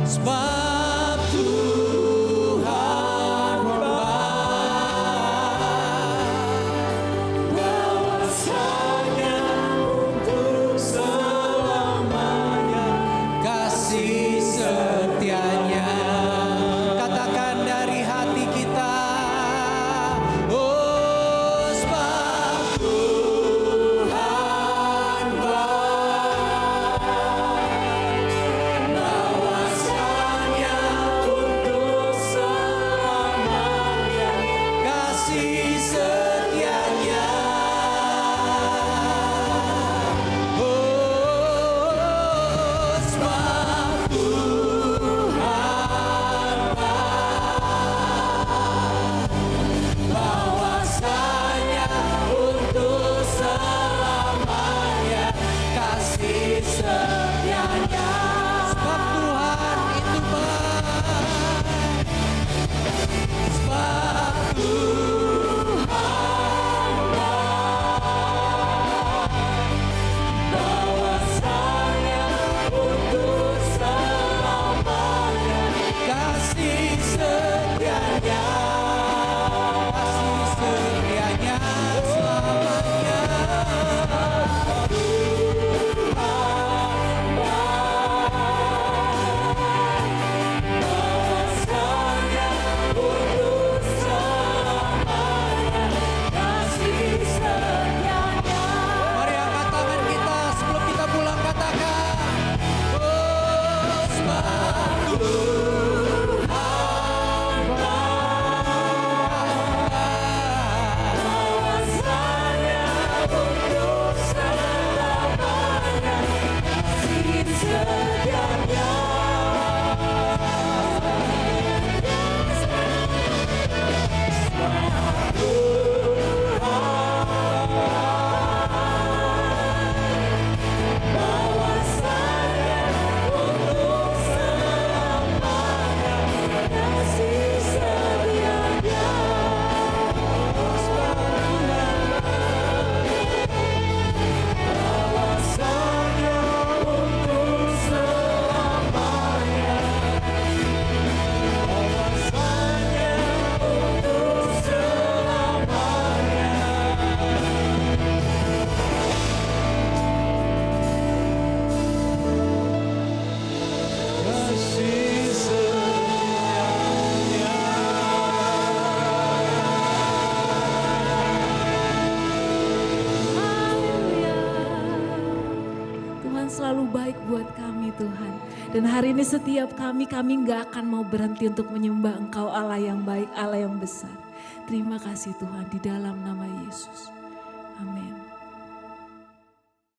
Sebab Tuhan baik, bahwasanya untuk selamanya kasih setianya. Katakan dari hati kita, oh sebab Tuhan baik, bahwasanya untuk selamanya kasih setianya. Oh sebab Tuhan baik, bahwasanya untuk selamanya kasih setianya. Sebab Tuhan itu baik, sebab Tuhan baik, bahwasanya untuk selamanya kasih setianya. Kasih setianya selamanya. Bahwasanya untuk selamanya kasih setianya. Mari angkat tangan kita sebelum kita pulang, katakan, oh sebab Tuhan bahwasanya untuk selamanya kasih setianya. Bahwasanya untuk selamanya kasih setianya. Bahwasanya untuk selamanya, bahwasanya untuk selamanya. Kasih setianya. Haleluya. Tuhan selalu baik buat kami Tuhan. Dan hari ini setiap kami nggak akan mau berhenti untuk menyembah Engkau Allah yang baik, Allah yang besar. Terima kasih Tuhan di dalam nama Yesus. Amin.